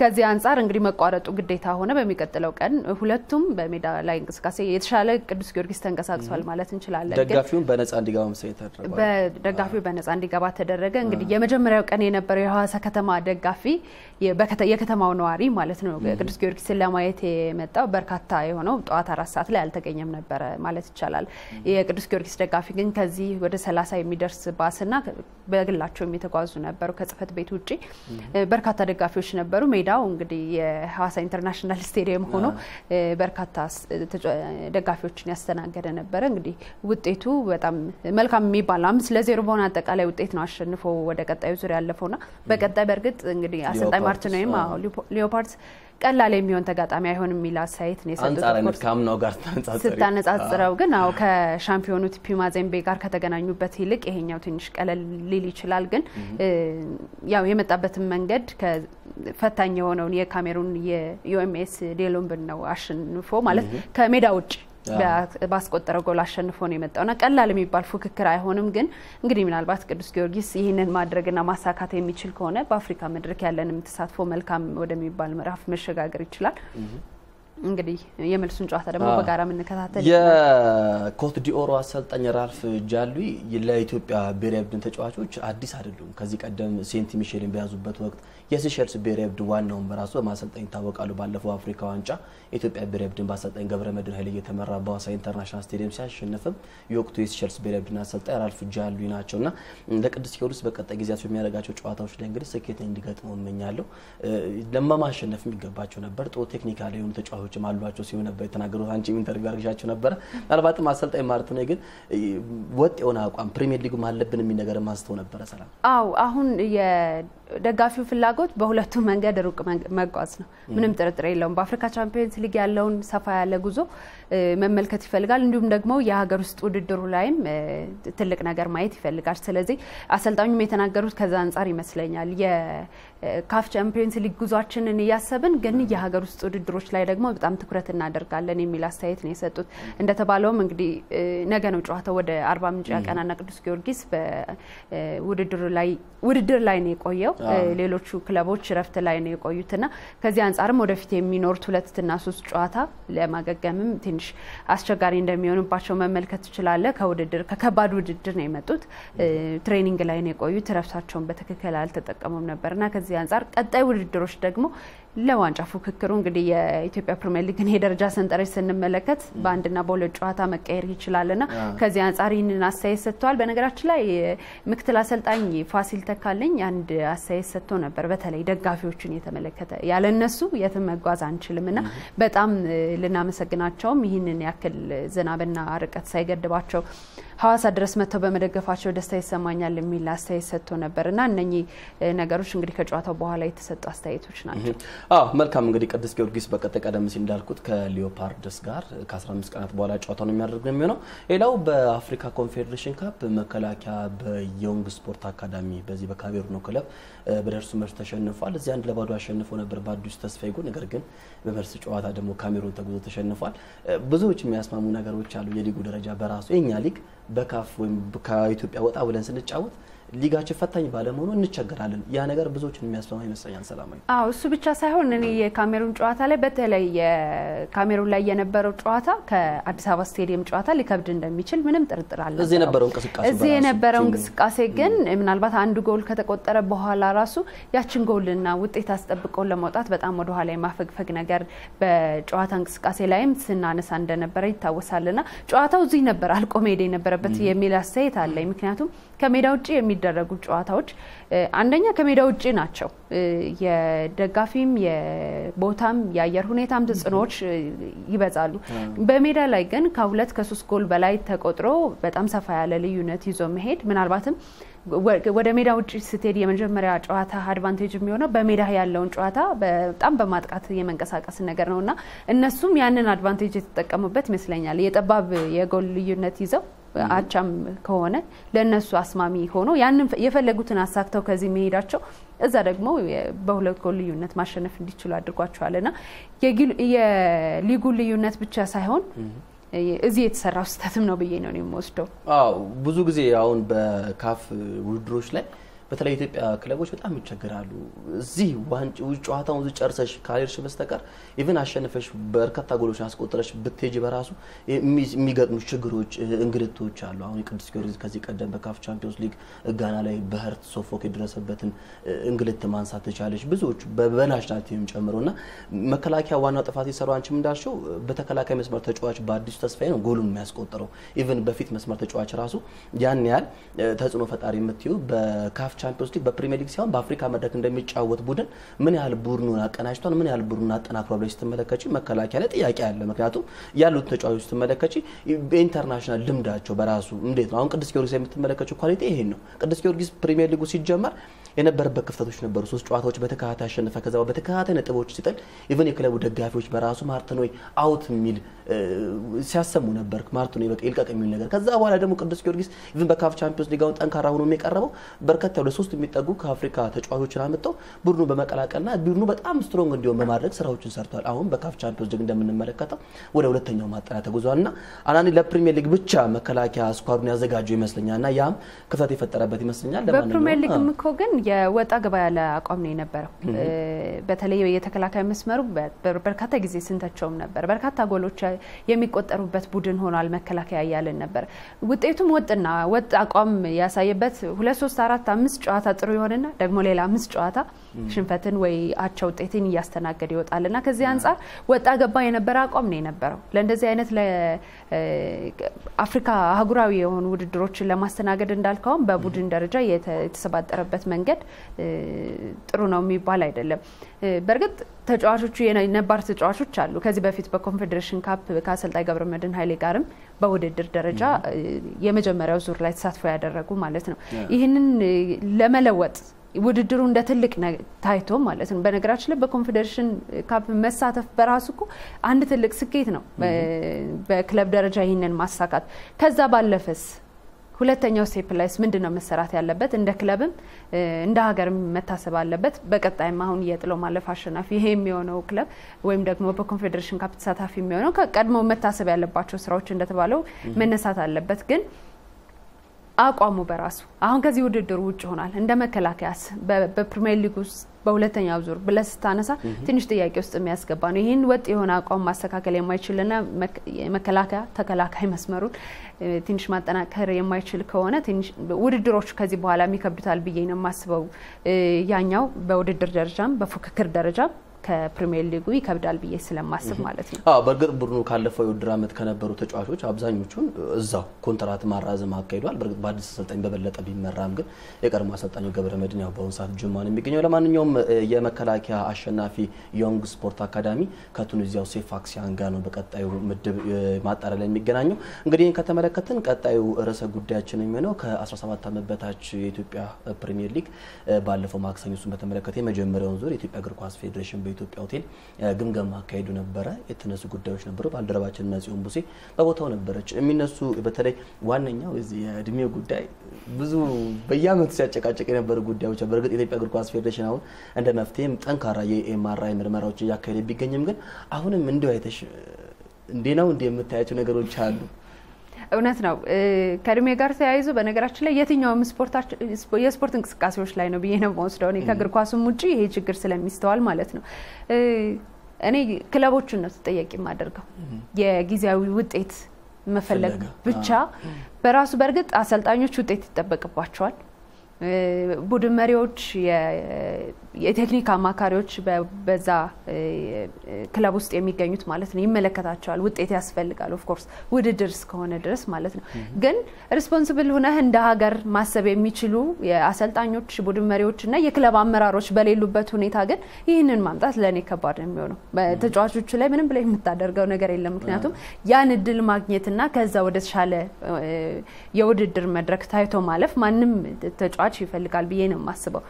ከዚህ አንፃር እንግዲህ መቋረጡ ግዴታ ሆነ። በሚቀጥለው ቀን ሁለቱም በሜዳ ላይ እንቅስቃሴ የተሻለ ቅዱስ ጊዮርጊስ ተንቀሳቅሷል ማለት እንችላለን። ደጋፊውን በነፃ እንዲገባ ተደረገ። በደጋፊው በነፃ እንዲገባ ተደረገ። እንግዲህ የመጀመሪያው ቀን የነበረው የሐዋሳ ከተማ ደጋፊ የከተማው ነዋሪ ማለት ነው ቅዱስ ጊዮርጊስን ለማየት የመጣው በርካታ የሆነው ጧት 4 ሰዓት ላይ አልተገኘም ነበር ማለት ይቻላል። የቅዱስ ጊዮርጊስ ደጋፊ ግን ከዚህ ወደ 30 የሚደርስ ባስና በግላቸው የሚተጓዙ ነበሩ። ከጽፈት ቤት ውጪ በርካታ ደጋፊዎች ነበሩ። ሜዳው እንግዲህ የሐዋሳ ኢንተርናሽናል ስቴዲየም ሆኖ በርካታ ደጋፊዎችን ያስተናገደ ነበር። እንግዲህ ውጤቱ በጣም መልካም የሚባል 5-0 በሆነ አጠቃላይ ውጤት ነው አሸንፎ ወደ ቀጣዩ ዙር ያለፈውና በቀጣይ በርግጥ እንግዲህ አሰልጣኝ ማርቲኖም ሊዮፓርድስ ቀላል የሚሆን ተጋጣሚ አይሆንም ሚላ ሳይት ነው የሰጡት። አንጻራነት ካምናው ጋር ተነጻጽረው ግን አው ከሻምፒዮኑ ቲፒ ማዜምቤ ጋር ከተገናኙበት ይልቅ ይሄኛው ትንሽ ቀለል ሊል ይችላል። ግን ያው የመጣበትን መንገድ ከፈታኝ የሆነውን የካሜሩን የዩኤምኤስ ዴሎምብን ነው አሸንፎ ማለት ከሜዳ ውጭ ባስቆጠረው ጎል አሸንፎ ነው የመጣውና ቀላል የሚባል ፉክክር አይሆንም። ግን እንግዲህ ምናልባት ቅዱስ ጊዮርጊስ ይሄንን ማድረግና ማሳካት የሚችል ከሆነ በአፍሪካ መድረክ ያለንም ተሳትፎ መልካም ወደሚባል ምዕራፍ መሸጋገር ይችላል። እንግዲህ የመልሱን ጨዋታ ደግሞ በጋራ ምን እንከታተል። የኮት ዲኦሮ አሰልጣኝ ራልፍ ጃሉይ ለኢትዮጵያ ብሔራዊ ቡድን ተጫዋቾች አዲስ አይደሉም። ከዚህ ቀደም ሴንት ሚሼልን በያዙበት ወቅት የሲሸልስ ብሔራዊ ቡድን ዋናውን በራሱ በማሰልጠኝ ታወቃሉ። ባለፈው አፍሪካ ዋንጫ ኢትዮጵያ ብሔራዊ ቡድን በአሰልጣኝ ገብረመድህን ኃይሌ እየተመራ በሐዋሳ ኢንተርናሽናል ስቴዲየም ሲያሸንፍም የወቅቱ የሲሸልስ ብሔራዊ ቡድን አሰልጣኝ ራልፍ ጃሉይ ናቸውና ለቅዱስ ጊዮርጊስ በቀጣይ ጊዜያት የሚያደርጋቸው ጨዋታዎች ላይ እንግዲህ ስኬት እንዲገጥመው እመኛለሁ። ለማሸነፍ የሚገባቸው ነበር። ጥሩ ቴክኒካሊ የሆኑ ተጫዋቾች ተጫዋቾችም አሏቸው ሲሆን ነበር የተናገሩት አንቺ ኢንተርቪው አድርጋችሁ ነበር ምናልባትም አሰልጣኝ ማርቲኔ ግን ወጥ የሆነ አቋም ፕሪሚየር ሊጉ ማለብን የሚል ነገር ማስተው ነበር ሰላም አው አሁን የደጋፊው ፍላጎት በሁለቱ መንገድ ሩቅ መጓዝ ነው ምንም ጥርጥር የለውም በአፍሪካ ቻምፒየንስ ሊግ ያለውን ሰፋ ያለ ጉዞ መመልከት ይፈልጋል እንዲሁም ደግሞ የሀገር ውስጥ ውድድሩ ላይም ትልቅ ነገር ማየት ይፈልጋል ስለዚህ አሰልጣኙም የተናገሩት ከዛ አንፃር ይመስለኛል የካፍ ቻምፒየንስ ሊግ ጉዟችንን ያያሰብን ግን የሀገር ውስጥ ውድድሮች ላይ ደግሞ በጣም ትኩረት እናደርጋለን የሚል አስተያየት ነው የሰጡት እንደተባለውም እንግዲህ ነገ ነው ጨዋታው ወደ አርባ ምንጭ ያቀናና ቅዱስ ጊዮርጊስ በውድድር ላይ ነው የቆየው ሌሎቹ ክለቦች ረፍት ላይ ነው የቆዩትና ከዚህ አንፃርም ወደፊት የሚኖሩት 2 እና 3 ጨዋታ ለማገገምም ትንሽ አስቸጋሪ እንደሚሆንባቸው መመልከት ይችላል ከከባድ ውድድር ነው የመጡት ትሬኒንግ ላይ ነው የቆዩት ረፍታቸውን በትክክል አልተጠቀሙም ነበርና ከዚህ አንፃር ቀጣይ ውድድሮች ደግሞ ለዋንጫ ፉክክሩ እንግዲህ የኢትዮጵያ ፕሪሚየር ሊግን የደረጃ ሰንጠረዥ ስንመለከት በአንድና በሁለት ጨዋታ መቀየር ይችላልና ከዚህ አንፃር ይህንን አስተያየት ሰጥቷል በነገራችን ላይ ምክትል አሰልጣኝ ፋሲል ተካልኝ አንድ አስተያየት ሰጥቶ ነበር በተለይ ደጋፊዎችን የተመለከተ ያለነሱ የትም መጓዝ አንችልምና በጣም ልናመሰግናቸውም ይህንን ያክል ዝናብና ርቀት ሳይገድባቸው ሐዋሳ ድረስ መጥተው በመደገፋቸው ደስታ ይሰማኛል የሚል አስተያየት ሰጥቶ ነበርና እነኚህ ነገሮች እንግዲህ ከጨዋታው በኋላ የተሰጡ አስተያየቶች ናቸው መልካም እንግዲህ ቅዱስ ጊዮርጊስ በቀጣይ ቀደም ሲል እንዳልኩት ከሊዮፓርድስ ጋር ከ15 ቀናት በኋላ ጨዋታውን የሚያደርግ ነው የሚሆነው ሌላው በአፍሪካ ኮንፌዴሬሽን ካፕ መከላከያ በዮንግ ስፖርት አካዳሚ በዚህ በካሜሩን ክለብ በደርሱ መልስ ተሸንፏል እዚህ 1-2 አሸንፎ ነበር በአዲስ ተስፋዬ ጎል ነገር ግን በመልስ ጨዋታ ደግሞ ካሜሩን ተጉዞ ተሸንፏል ብዙዎች የሚያስማሙ ነገሮች አሉ የሊጉ ደረጃ በራሱ የኛ ሊግ በካፍ ወይም ከኢትዮጵያ ወጣ ብለን ስንጫወት ሊጋችን ፈታኝ ባለመሆኑ እንቸገራለን ያ ነገር ብዙዎችን የሚያስማማ ይመስለኛል ሰላማዊ እሱ ብቻ ሳይሆን እኔ የካሜሩን ጨዋታ ላይ በተለይ የካሜሩን ላይ የነበረው ጨዋታ ከአዲስ አበባ ስቴዲየም ጨዋታ ሊከብድ እንደሚችል ምንም ጥርጥር አለ እዚህ የነበረው እንቅስቃሴ ግን ምናልባት አንድ ጎል ከተቆጠረ በኋላ ራሱ ያችን ጎልና ውጤት አስጠብቀው ለማውጣት በጣም ወደ ኋላ የማፈግፈግ ነገር በጨዋታ እንቅስቃሴ ላይም ስናነሳ እንደነበረ ይታወሳልና ጨዋታው እዚህ ነበር አልቆ መሄድ የነበረበት የሚል አስተያየት አለ ምክንያቱም ከሜዳ ውጪ የሚደረጉ ጨዋታዎች አንደኛ ከሜዳ ውጪ ናቸው የደጋፊም የቦታም የአየር ሁኔታም ተጽዕኖዎች ይበዛሉ በሜዳ ላይ ግን ከ2 ከ3 ጎል በላይ ተቆጥሮ በጣም ሰፋ ያለ ልዩነት ይዞ መሄድ ምናልባትም ወደ ሜዳ ውጪ ስትሄድ የመጀመሪያ ጨዋታ አድቫንቴጅ የሚሆነው በሜዳ ያለውን ጨዋታ በጣም በማጥቃት የመንቀሳቀስ ነገር ነውና እነሱም ያንን አድቫንቴጅ የተጠቀሙበት ይመስለኛል የጠባብ የጎል ልዩነት ይዘው አቻም ከሆነ ለነሱ አስማሚ ሆኖ ያንን የፈለጉትን አሳክተው ከዚህ መሄዳቸው እዛ ደግሞ በሁለት ጎል ልዩነት ማሸነፍ እንዲችሉ አድርጓቸዋልና የሊጉ ልዩነት ብቻ ሳይሆን እዚህ የተሰራው ስህተትም ነው ብዬ ነው የምወስደው ብዙ ጊዜ አሁን በካፍ ውድድሮች ላይ በተለይ ኢትዮጵያ ክለቦች በጣም ይቸገራሉ እዚህ ጨዋታውን ጨርሰሽ ካልርሽ በስተቀር ኢቭን አሸነፈሽ በርካታ ጎሎች አስቆጥረሽ ብትሄጂ በራሱ የሚገጥሙ ችግሮች እንግልቶች አሉ አሁን ቅዱስ ጊዮርጊስ ከዚህ ቀደም በካፍ ቻምፒየንስ ሊግ ጋና ላይ በህርት ሶፎክ የደረሰበትን እንግልት ማንሳት ተቻለሽ ብዙዎች በናሽናል ቲም ጨምሮና መከላከያ ዋናው ጥፋት ይሰራው አንቺም እንዳልሽው በተከላካይ መስመር ተጫዋች በአዲስ ተስፋዬ ነው ጎሉን የሚያስቆጥረው ኢቭን በፊት መስመር ተጫዋች ራሱ ያን ያህል ተጽዕኖ ፈጣሪ የምትዩ በካፍ ቻምፒየንስ ሊግ በፕሪሚየር ሊግ ሲሆን በአፍሪካ መድረክ እንደሚጫወት ቡድን ምን ያህል ቡድኑን አቀናጅቷል ምን ያህል ቡድኑን አጠናክሯል ብለሽ ስትመለከቺ መከላከያ ላይ ጥያቄ አለ ምክንያቱም ያሉት ተጫዋቾች ስትመለከቺ በኢንተርናሽናል ልምዳቸው በራሱ እንዴት ነው አሁን ቅዱስ ጊዮርጊስ የምትመለከቺው ኳሊቲ ይሄን ነው ቅዱስ ጊዮርጊስ ፕሪሚየር ሊጉ ሲጀመር የነበረበት ክፍተቶች ነበሩ 3 ጨዋታዎች በተከታታይ አሸነፈ ከዛው በተከታታይ ነጥቦች ሲጥል ኢቭን የክለቡ ደጋፊዎች በራሱ ማርቲን ወይ አውት ሚል ሲያሰሙ ነበር ማርቲን ወይ በቃ ይልቀቅ የሚል ነገር ከዛ በኋላ ደግሞ ቅዱስ ጊዮርጊስ ኢቭን በካፍ ቻምፒየንስ ሊጋውን ጠንካራ ሆኖ የሚቀርበው በርካታ ወደ 3 የሚጠጉ ከአፍሪካ ተጫዋቾችን አመጣው ቡድኑ በመቀላቀልና ቡድኑ በጣም ስትሮንግ እንዲሆን በማድረግ ስራዎችን ሰርቷል አሁን በካፍ ቻምፒየንስ ሊግ እንደምንመለከተው ወደ ሁለተኛው ማጣሪያ ተጉዟልና አናኒ ለፕሪሚየር ሊግ ብቻ መከላከያ ስኳዱን ያዘጋጀው ይመስለኛልና ያም ክፍተት የፈጠረበት ይመስለኛል በፕሪሚየር ሊግ ምኮ ግን የወጣ ገባ ያለ አቋም ነው የነበረው በተለይ የተከላካይ መስመሩ በርካታ ጊዜ ስንተቸውም ነበር በርካታ ጎሎች የሚቆጠሩበት ቡድን ሆኗል መከላከያ ያያለን ነበር ውጤቱም ወጥ አቋም ያሳየበት 2 3 4 5 ጨዋታ ጥሩ ይሆንና ደግሞ ሌላ 5 ጨዋታ ሽንፈትን ወይ አቻ ውጤትን ያስተናገደ ይወጣልና ከዚህ አንፃር ወጣ ገባ የነበረ አቋም ነው የነበረው ለእንደዚህ አይነት ለአፍሪካ አህጉራዊ የሆኑ ውድድሮችን ለማስተናገድ እንዳልከው በቡድን ደረጃ የተሰባጠረበት መንገድ ጥሩ ነው የሚባል አይደለም በርግጥ ተጫዋቾቹ የነባር ተጫዋቾች አሉ ከዚህ በፊት በኮንፌዴሬሽን ካፕ ከአሰልጣኝ ገብረመድህን ኃይሌ ጋርም በውድድር ደረጃ የመጀመሪያው ዙር ላይ ተሳትፎ ያደረጉ ማለት ነው ይህንን ለመለወጥ ውድድሩ እንደ ትልቅ ታይቶ ማለት ነው በነገራችን ላይ በኮንፌዴሬሽን ካፕ መሳተፍ በራሱ እኮ አንድ ትልቅ ስኬት ነው በክለብ ደረጃ ይሄንን ማሳካት ከዛ ባለፈስ ሁለተኛው ስቴፕ ላይስ ምንድነው መሰራት ያለበት እንደ ክለብም እንደ ሀገርም መታሰብ አለበት በቀጣይም አሁን የጥሎ ማለፍ አሸናፊ ይሄ የሚሆነው ክለብ ወይም ደግሞ በኮንፌዴሬሽን ካፕ ተሳታፊ የሚሆነው ከቀድሞ መታሰብ ያለባቸው ስራዎች እንደተባለው መነሳት አለበት ግን አቋሙ በራሱ አሁን ከዚህ ውድድር ውጭ ሆናል እንደ መከላከያስ በፕሪሚየር ሊግ ውስጥ በሁለተኛው ዙር ብለስታነሳ ትንሽ ጥያቄ ውስጥ የሚያስገባ ነው ይሄን ወጥ የሆነ አቋም ማስተካከል የማይችልና መከላከያ ተከላካይ መስመሩን ትንሽ ማጠናከር የማይችል ከሆነ ትንሽ ውድድሮች ከዚህ በኋላ የሚከብዱታል ብዬ ነው ማስበው ያኛው በውድድር ደረጃም በፉክክር ደረጃም ከፕሪሚየር ሊጉ ይከብዳል ብዬ ስለማስብ ማለት ነው በርግጥ ቡድኑ ካለፈው የውድድር ዓመት ከነበሩ ተጫዋቾች አብዛኞቹን እዛው ኮንትራት ማራዘም አካሂዷል በርግጥ በአዲስ አሰልጣኝ በበለጠ ቢመራም ግን የቀድሞ አሰልጣኙ ገብረመድህን ያው በአሁኑ ሰዓት ጅማ ነው የሚገኘው ለማንኛውም የመከላከያ አሸናፊ ዮንግ ስፖርት አካዳሚ ከቱኒዚያው ሴፋክሲያን ጋር ነው በቀጣዩ ምድብ ማጣሪያ ላይ የሚገናኘው እንግዲህ ከተመለከትን ቀጣዩ ርዕሰ ጉዳያችን የሚሆነው ከ17 ዓመት በታች የኢትዮጵያ ፕሪሚየር ሊግ ባለፈው ማክሰኞ እሱን በተመለከተ የመጀመሪያውን ዙር የኢትዮጵያ እግር ኳስ ፌዴሬሽን በኢትዮጵያ ሆቴል ግምገማ አካሄዱ ነበር የተነሱ ጉዳዮች ነበሩ ባልደረባችን ነጽዮን ቡሴ በቦታው ነበረች የሚነሱ በተለይ ዋነኛው እዚህ የእድሜው ጉዳይ ብዙ በየአመቱ ሲያጨቃጨቅ የነበሩ ጉዳዮች በርግጥ የኢትዮጵያ እግር ኳስ ፌዴሬሽን አሁን እንደ መፍትሄም ጠንካራ የኤምአርአይ ምርመራዎች እያካሄደ ቢገኝም ግን አሁንም እንደው አይተሽ እንዴናው እንደምታያቸው ነገሮች አሉ እውነት ነው ከእድሜ ጋር ተያይዞ በነገራችን ላይ የትኛውም የስፖርት እንቅስቃሴዎች ላይ ነው ብዬ ነው ወስደው እኔ ከእግር ኳስም ውጪ ይሄ ችግር ስለሚስተዋል ማለት ነው እኔ ክለቦችን ነው ተጠያቂ ማደርገው የጊዜያዊ ውጤት መፈለግ ብቻ በራሱ በርግጥ አሰልጣኞች ውጤት ይተበቅባቸዋል ቡድን መሪዎች የቴክኒክ አማካሪዎች በዛ ክለብ ውስጥ የሚገኙት ማለት ነው ይመለከታቸዋል ውጤት ያስፈልጋል ኦፍ ኮርስ ውድድር እስከሆነ ድረስ ማለት ነው ግን ሪስፖንሲብል ሆነህ እንደ ሀገር ማሰብ የሚችሉ የአሰልጣኞች ቡድን መሪዎችና የክለብ አመራሮች በሌሉበት ሁኔታ ግን ይህንን ማምጣት ለኔ ከባድ ነው የሚሆነው በተጫዋቾቹ ላይ ምንም ብለ የምታደርገው ነገር የለም ምክንያቱም ያን እድል ማግኘትና ከዛ ወደ ተሻለ የውድድር መድረክ ታይቶ ማለፍ ማንም ተጫዋች ይፈልጋል ብዬ ነው ማስበው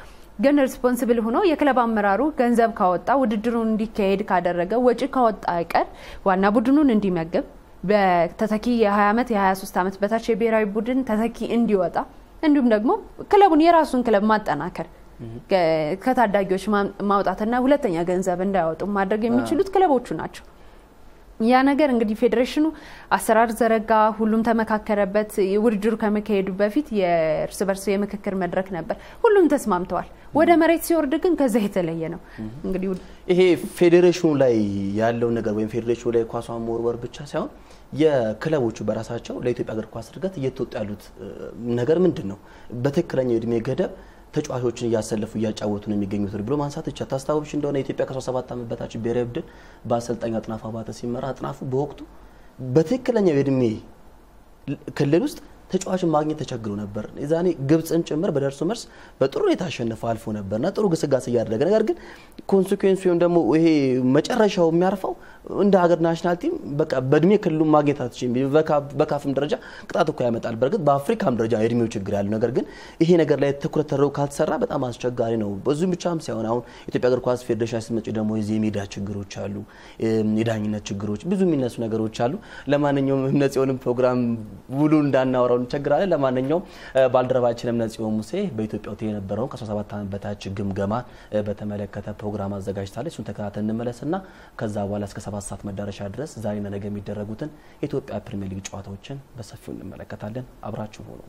ግን ሪስፖንሲብል ሆኖ የክለብ አመራሩ ገንዘብ ካወጣ ውድድሩን እንዲካሄድ ካደረገ ወጪ ካወጣ አይቀር ዋና ቡድኑን እንዲመገብ በተተኪ የ20 አመት የ23 አመት በታች የብሔራዊ ቡድን ተተኪ እንዲወጣ እንዲሁም ደግሞ ክለቡን የራሱን ክለብ ማጠናከር ከታዳጊዎች ማውጣትና ሁለተኛ ገንዘብ እንዳያወጡ ማድረግ የሚችሉት ክለቦቹ ናቸው ያ ነገር እንግዲህ ፌዴሬሽኑ አሰራር ዘረጋ ሁሉም ተመካከረበት ውድድሩ ከመካሄዱ በፊት የእርስ በርስ የምክክር መድረክ ነበር ሁሉም ተስማምተዋል ወደ መሬት ሲወርድ ግን ከዛ የተለየ ነው እንግዲህ ይሄ ፌዴሬሽኑ ላይ ያለው ነገር ወይም ፌዴሬሽኑ ላይ ኳሷን መወርወር ብቻ ሳይሆን የክለቦቹ በራሳቸው ለኢትዮጵያ እግር ኳስ እድገት እየተወጡ ያሉት ነገር ምንድነው በትክክለኛ እድሜ ገደብ ተጫዋቾችን ያሰለፉ ያጫወቱ ነው የሚገኙት ብሎ ማንሳት ብቻ ታስታውሽ እንደሆነ የኢትዮጵያ ከ17 ዓመት በታች ብሔራዊ ቡድን በአሰልጣኝ አጥናፉ አባተ ሲመራ አጥናፉ በወቅቱ በትክክለኛ እድሜ ክልል ውስጥ ተጫዋቾችን ማግኘት ተቸግሮ ነበር እዛኔ ግብጽን ጭምር በደርሶ መልስ በጥሩ ሁኔታ አሸንፎ አልፎ ነበርና ጥሩ ግስጋሴ ያደረገ ነገር ግን ኮንሲኩዌንሱ ወይም ደግሞ ይሄ መጨረሻው የሚያርፈው እንደ ሀገር ናሽናል ቲም በቃ በእድሜ ክልሉ ማግኘት አትችልም በካፍም ደረጃ ቅጣት እኮ ያመጣል በርግጥ በአፍሪካም ደረጃ የእድሜው ችግር ያለው ነገር ግን ይሄ ነገር ላይ ትኩረት ተደርጎ ካልተሰራ በጣም አስቸጋሪ ነው በዚህም ብቻም ሳይሆን አሁን ኢትዮጵያ እግር ኳስ ፌዴሬሽን ሲመጪ ደግሞ የዚህ የሜዳ ችግሮች አሉ የዳኝነት ችግሮች ብዙ የሚነሱ ነገሮች አሉ ለማንኛውም ነጽዮንም ፕሮግራም ሙሉ እንዳናወራው ቸግራለ ለማንኛውም ባልደረባችንም ነጽዮን ሙሴ በኢትዮጵያ ሆቴል የነበረው ከ17 ዓመት በታች ግምገማ በተመለከተ ፕሮግራም አዘጋጅታለች እሱን ተከታተል እንመለስና ከዛ በኋላ እስከ 7 ሰዓት መዳረሻ ድረስ ዛሬና ነገ የሚደረጉትን የኢትዮጵያ ፕሪሚየር ሊግ ጨዋታዎችን በሰፊው እንመለከታለን አብራችሁ ሆኖ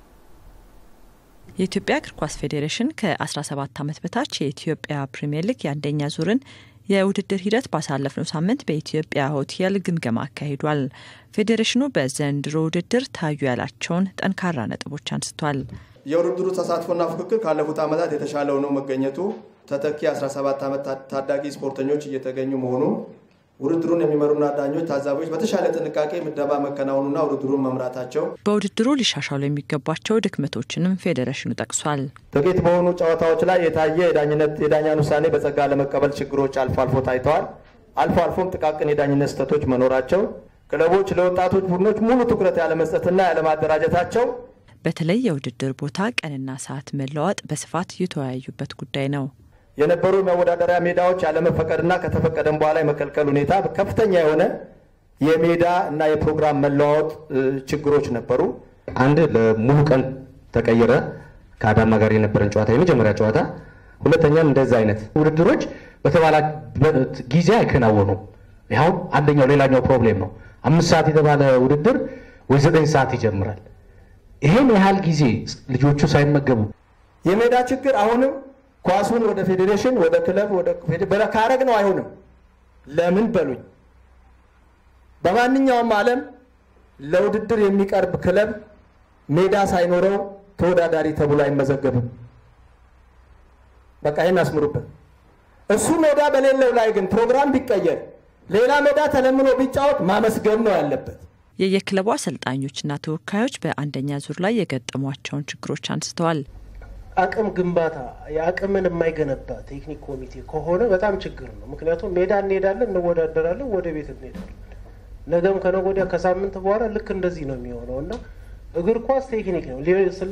የኢትዮጵያ እግር ኳስ ፌዴሬሽን ከ17 ዓመት በታች የኢትዮጵያ ፕሪሚየር ሊግ የአንደኛ ዙርን የውድድር ሂደት ባሳለፍነው ሳምንት በኢትዮጵያ ሆቴል ግምገማ አካሂዷል ፌዴሬሽኑ በዘንድሮ ውድድር ታዩ ያላቸውን ጠንካራ ነጥቦች አንስቷል የውድድሩ ተሳትፎና ፍክክር ካለፉት ዓመታት የተሻለ ሆኖ መገኘቱ ተተኪ 17 ዓመት ታዳጊ ስፖርተኞች እየተገኙ መሆኑ ውድድሩን የሚመሩና ዳኞች ታዛቢዎች በተሻለ ጥንቃቄ ምደባ መከናወኑና ውድድሩን መምራታቸው በውድድሩ ሊሻሻሉ የሚገባቸው ድክመቶችንም ፌዴሬሽኑ ጠቅሷል። ጥቂት በሆኑ ጨዋታዎች ላይ የታየ የዳኛን ውሳኔ በጸጋ ለመቀበል ችግሮች አልፎ ታይተዋል። አልፎም ጥቃቅን የዳኝነት ስህተቶች መኖራቸው፣ ክለቦች ለወጣቶች ቡድኖች ሙሉ ትኩረት ያለመስጠትና ያለማደራጀታቸው፣ በተለይ የውድድር ቦታ ቀንና ሰዓት መለዋወጥ በስፋት የተወያዩበት ጉዳይ ነው። የነበሩ መወዳደሪያ ሜዳዎች ያለመፈቀድና ከተፈቀደም በኋላ የመከልከል ሁኔታ ከፍተኛ የሆነ የሜዳ እና የፕሮግራም መለዋወጥ ችግሮች ነበሩ። አንድ ለሙሉ ቀን ተቀየረ ከአዳማ ጋር የነበረን ጨዋታ የመጀመሪያ ጨዋታ። ሁለተኛም እንደዛ አይነት ውድድሮች በተባለ ጊዜ አይከናወኑም። ያው አንደኛው ሌላኛው ፕሮብሌም ነው። 5 ሰዓት የተባለ ውድድር ወይ 9 ሰዓት ይጀምራል። ይሄን ያህል ጊዜ ልጆቹ ሳይመገቡ የሜዳ ችግር አሁንም ኳሱን ወደ ፌዴሬሽን ወደ ክለብ ወደ ካረግ ነው አይሆንም። ለምን በሉኝ። በማንኛውም ዓለም ለውድድር የሚቀርብ ክለብ ሜዳ ሳይኖረው ተወዳዳሪ ተብሎ አይመዘገብም። በቃ ይሄን አስምሩበት። እሱ ሜዳ በሌለው ላይ ግን ፕሮግራም ቢቀየር ሌላ ሜዳ ተለምኖ ቢጫወት ማመስገን ነው ያለበት። የየክለቡ አሰልጣኞችና ተወካዮች በአንደኛ ዙር ላይ የገጠሟቸውን ችግሮች አንስተዋል። አቅም ግንባታ የአቅምን የማይገነባ ቴክኒክ ኮሚቴ ከሆነ በጣም ችግር ነው። ምክንያቱም ሜዳ እንሄዳለን፣ እንወዳደራለን፣ ወደ ቤት እንሄዳለን። ነገም ከነገ ወዲያ ከሳምንት በኋላ ልክ እንደዚህ ነው የሚሆነው እና እግር ኳስ ቴክኒክ ነው። ስለ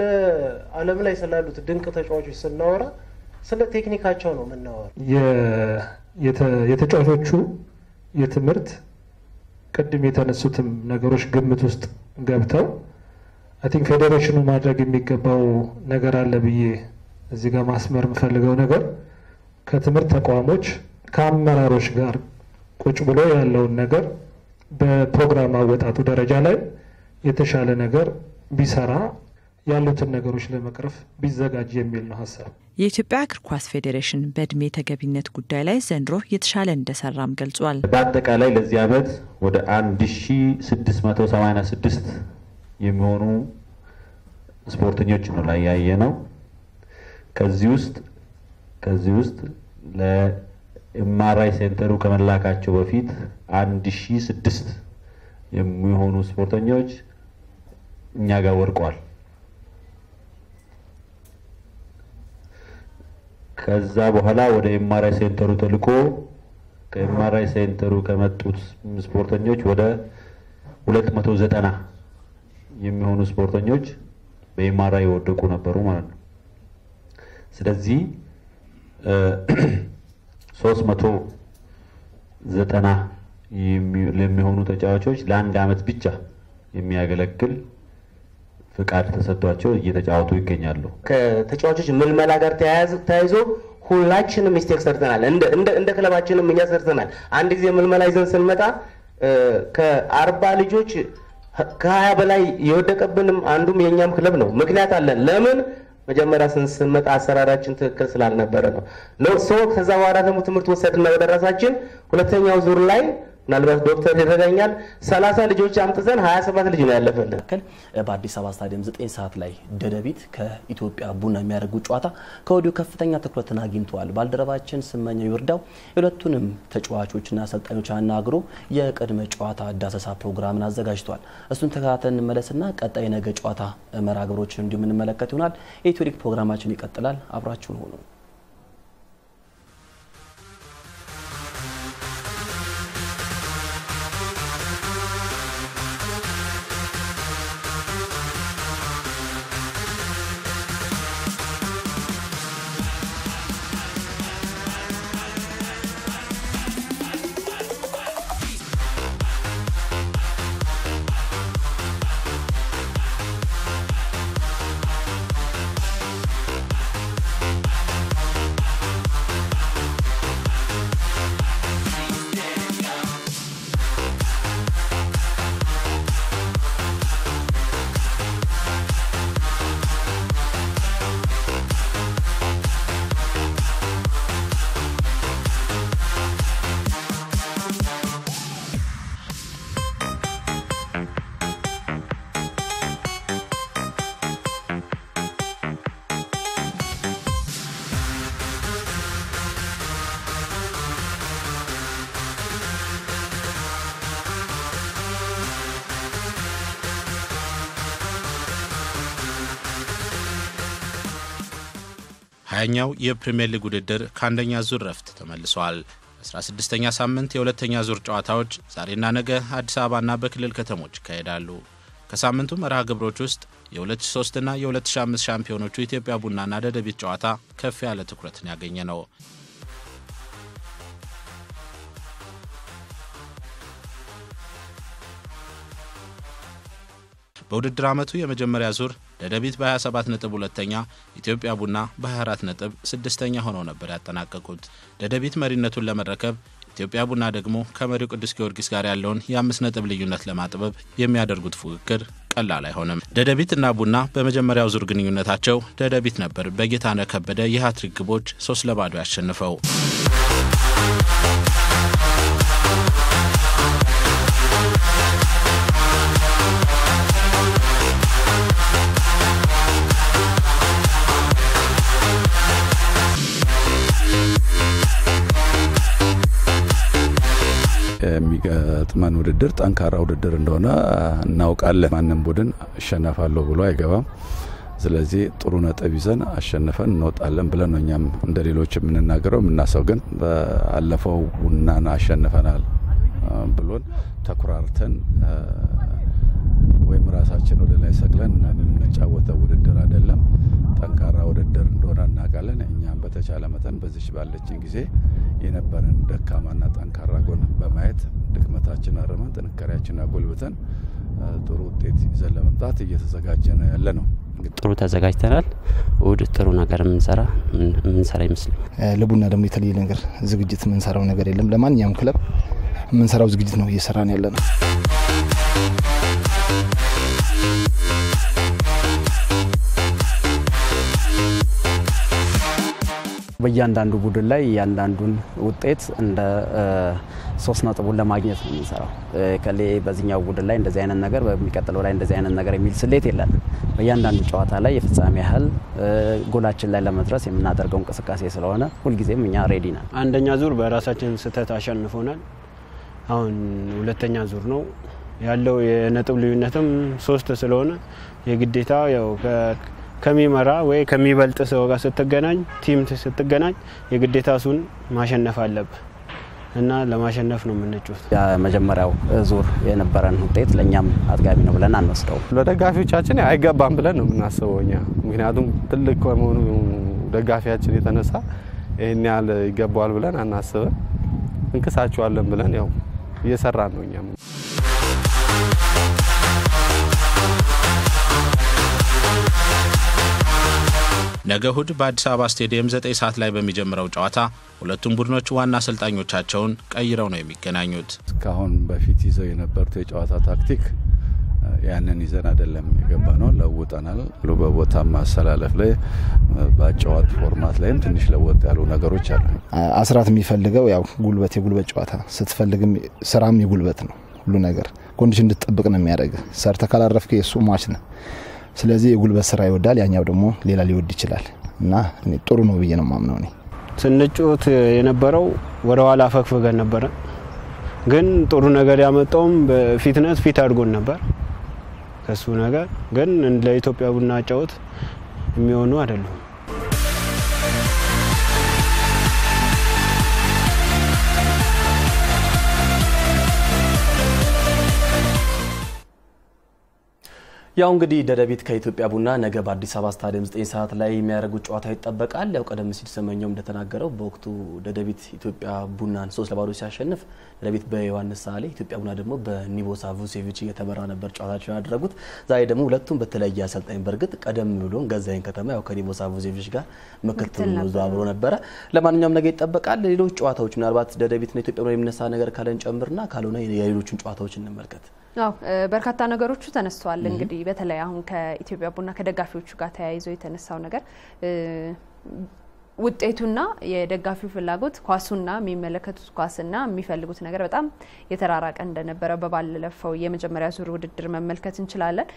ዓለም ላይ ስላሉት ድንቅ ተጫዋቾች ስናወራ ስለ ቴክኒካቸው ነው የምናወራ። የተጫዋቾቹ የትምህርት ቅድም የተነሱትም ነገሮች ግምት ውስጥ ገብተው አይ ቲንክ ፌዴሬሽኑ ማድረግ የሚገባው ነገር አለ ብዬ እዚህ ጋር ማስመር የምፈልገው ነገር ከትምህርት ተቋሞች ከአመራሮች ጋር ቁጭ ብሎ ያለውን ነገር በፕሮግራም አወጣጡ ደረጃ ላይ የተሻለ ነገር ቢሰራ ያሉትን ነገሮች ለመቅረፍ ቢዘጋጅ የሚል ነው ሀሳብ። የኢትዮጵያ እግር ኳስ ፌዴሬሽን በእድሜ ተገቢነት ጉዳይ ላይ ዘንድሮ የተሻለ እንደሰራም ገልጿል። በአጠቃላይ ለዚህ ዓመት ወደ 1686 የሚሆኑ ስፖርተኞች ነው ላይ ያየነው። ከዚህ ውስጥ ለኤምአርአይ ሴንተሩ ከመላካቸው በፊት 1006 የሚሆኑ ስፖርተኞች እኛ ጋር ወርቀዋል። ከዛ በኋላ ወደ ኤምአርአይ ሴንተሩ ተልኮ ከኤምአርአይ ሴንተሩ ከመጡት ስፖርተኞች ወደ 290 የሚሆኑ ስፖርተኞች በኤምአርአይ ወደቁ ነበሩ ማለት ነው። ስለዚህ 390 ለሚሆኑ ተጫዋቾች ለአንድ አመት ብቻ የሚያገለግል ፍቃድ ተሰጥቷቸው እየተጫወቱ ይገኛሉ። ከተጫዋቾች ምልመላ ጋር ተያይዞ ሁላችንም ሚስቴክ ሰርተናል። እንደ ክለባችንም እኛ ሰርተናል። አንድ ጊዜ ምልመላ ይዘን ስንመጣ ከ40 ልጆች ከ20 በላይ የወደቀብንም አንዱም የኛም ክለብ ነው። ምክንያት አለን። ለምን መጀመሪያ ስንመጣ አሰራራችን ትክክል ስላልነበረ ነው። ከዛ በኋላ ደግሞ ትምህርት ወሰድና ወደ ራሳችን ሁለተኛው ዙር ላይ ምናልባት ዶክተር ይረዳኛል 30 ልጆች አምጥተን 27 ልጅ ነው ያለፈልን። በአዲስ አበባ ስታዲየም 9 ሰዓት ላይ ደደቢት ከኢትዮጵያ ቡና የሚያደርጉት ጨዋታ ከወዲሁ ከፍተኛ ትኩረትን አግኝቷል። ባልደረባችን ስመኘው ይርዳው የሁለቱንም ተጫዋቾችና አሰልጣኞች አናግሮ የቅድመ ጨዋታ ዳሰሳ ፕሮግራምን አዘጋጅቷል። እሱን ተከታተልን እንመለስና ቀጣይ ነገ ጨዋታ መርሃ ግብሮችን እንዲሁ የምንመለከት ይሆናል። የኢትዮ ሊግ ፕሮግራማችን ይቀጥላል። አብራችሁን ሆኑ። 20ኛው የፕሪሚየር ሊግ ውድድር ከአንደኛ ዙር ረፍት ተመልሷል። 16ኛ ሳምንት የሁለተኛ ዙር ጨዋታዎች ዛሬና ነገ አዲስ አበባና በክልል ከተሞች ይካሄዳሉ። ከሳምንቱ መርሃ ግብሮች ውስጥ የ2003 እና የ2005 ሻምፒዮኖቹ ኢትዮጵያ ቡናና ደደቢት ጨዋታ ከፍ ያለ ትኩረትን ያገኘ ነው። በውድድር ዓመቱ የመጀመሪያ ዙር ደደቢት በ27 ነጥብ ሁለተኛ፣ ኢትዮጵያ ቡና በ24 ነጥብ ስድስተኛ ሆነው ነበር ያጠናቀቁት። ደደቢት መሪነቱን ለመረከብ፣ ኢትዮጵያ ቡና ደግሞ ከመሪው ቅዱስ ጊዮርጊስ ጋር ያለውን የ5 ነጥብ ልዩነት ለማጥበብ የሚያደርጉት ፉክክር ቀላል አይሆንም። ደደቢትና ቡና በመጀመሪያው ዙር ግንኙነታቸው ደደቢት ነበር በጌታነህ ከበደ የሃትሪክ ግቦች 3-0 ያሸነፈው። የሚገጥመን ውድድር ጠንካራ ውድድር እንደሆነ እናውቃለን። ማንም ቡድን አሸነፋለሁ ብሎ አይገባም። ስለዚህ ጥሩ ነጥብ ይዘን አሸንፈን እንወጣለን ብለን ነው እኛም እንደሌሎች የምንናገረው። የምናሰው ግን በአለፈው ቡናን አሸንፈናል ብሎን ተኩራርተን ወይም ራሳችን ወደ ላይ ሰቅለን የምንጫወተው ውድድር አይደለም። ጠንካራ ውድድር እንደሆነ እናውቃለን። እኛም በተቻለ መጠን በዚህ ባለችን ጊዜ የነበረን ደካማና ጠንካራ ጎን በማየት ድክመታችን አርመን ጥንካሬያችንን አጎልብተን ጥሩ ውጤት ይዘን ለመምጣት እየተዘጋጀን ያለ ነው። ጥሩ ተዘጋጅተናል። ወደ ጥሩ ነገር ምንሰራ ይመስላል። ለቡና ደግሞ የተለየ ነገር ዝግጅት ምንሰራው ነገር የለም። ለማንኛውም ክለብ ምንሰራው ዝግጅት ነው እየሰራን ያለ ነው። በእያንዳንዱ ቡድን ላይ ያንዳንዱን ውጤት እንደ 3 ነጥቡን ለማግኘት ነው የሚሰራው። ከሌ በዚህኛው ቡድን ላይ እንደዚህ አይነት ነገር በሚቀጥለው ላይ እንደዚህ አይነት ነገር የሚል ስሌት የለም። በእያንዳንዱ ጨዋታ ላይ የፍጻሜ ያህል ጎላችን ላይ ለመድረስ የምናደርገው እንቅስቃሴ ስለሆነ ሁልጊዜም እኛ ሬዲ ነን። አንደኛ ዙር በራሳችን ስህተት አሸንፎናል። አሁን ሁለተኛ ዙር ነው ያለው። የነጥብ ልዩነትም 3 ስለሆነ የግዴታ ያው ከሚመራ ወይ ከሚበልጥ ሰው ጋር ስትገናኝ ቲም ስትገናኝ የግዴታ እሱን ማሸነፍ አለበት እና ለማሸነፍ ነው የምንጫወት። የመጀመሪያው ዙር የነበረን ውጤት ለኛም አጥጋቢ ነው ብለን አንወስደው። ለደጋፊዎቻችን አይገባም ብለን ነው የምናስበው እኛ። ምክንያቱም ትልቅ ከመሆኑ ደጋፊያችን የተነሳ ይሄን ያህል ይገባዋል ብለን አናስበን እንክሳቸዋለን ብለን ያው እየሰራን ነው እኛም። ነገ እሁድ በአዲስ አበባ ስቴዲየም 9 ሰዓት ላይ በሚጀምረው ጨዋታ ሁለቱም ቡድኖች ዋና አሰልጣኞቻቸውን ቀይረው ነው የሚገናኙት። እስካሁን በፊት ይዘው የነበሩት የጨዋታ ታክቲክ ያንን ይዘን አይደለም የገባነው፣ ለውጠናል። በቦታ ማሰላለፍ ላይ በጨዋታ ፎርማት ላይም ትንሽ ለውጥ ያሉ ነገሮች አሉ። አስራት የሚፈልገው ያው የጉልበት ጨዋታ ስትፈልግም ስራም የጉልበት ነው። ሁሉ ነገር ኮንዲሽን እንድትጠብቅ ነው የሚያደርግ። ሰርተ ካላረፍክ የሱ ማች ነው። ስለዚህ የጉልበት ስራ ይወዳል፣ ያኛው ደግሞ ሌላ ሊወድ ይችላል እና እኔ ጥሩ ነው ብዬ ነው ማምነው። እኔ ስንጫወት የነበረው ወደ ኋላ ፈግፈገን ነበር፣ ግን ጥሩ ነገር ያመጣውም በፊትነስ ፊት አድርጎን ነበር። ከሱ ነገር ግን ለኢትዮጵያ ቡና ጫወት የሚሆኑ አይደሉም። ያው እንግዲህ ደደቢት ከኢትዮጵያ ቡና ነገ በአዲስ አበባ ስታዲየም 9 ሰዓት ላይ የሚያደርጉት ጨዋታ ይጠበቃል። ያው ቀደም ሲል ሰመኛው እንደተናገረው በወቅቱ ደደቢት ኢትዮጵያ ቡናን 3-0 ሲያሸንፍ ደደቢት በዮሐንስ ሳሌ ኢትዮጵያ ቡና ደግሞ በኒቦሳ ቡሴቪች እየተመራ ነበር ጨዋታቸውን ያደረጉት። ዛሬ ደግሞ ሁለቱም በተለየ አሰልጣኝ በርግጥ ቀደም ብሎ ገዛኸኝ ከተማ ያው ከኒቦሳ ቡሴቪች ጋር ምክትል ነው አብሮ ነበር። ለማንኛውም ነገ ይጠበቃል። ሌሎች ጨዋታዎች ምናልባት ደደቢትና ኢትዮጵያ ቡና የሚነሳ ነገር ካለን ጨምርና ካልሆነ የሌሎችን ጨዋታዎች እንመልከት። ያው በርካታ ነገሮች ተነስተዋል። እንግዲህ በተለይ አሁን ከኢትዮጵያ ቡና ከደጋፊዎቹ ጋር ተያይዞ የተነሳው ነገር ውጤቱና የደጋፊው ፍላጎት ኳሱና የሚመለከቱት ኳስና የሚፈልጉት ነገር በጣም የተራራቀ እንደነበረ በባለፈው የመጀመሪያ ዙር ውድድር መመልከት እንችላለን።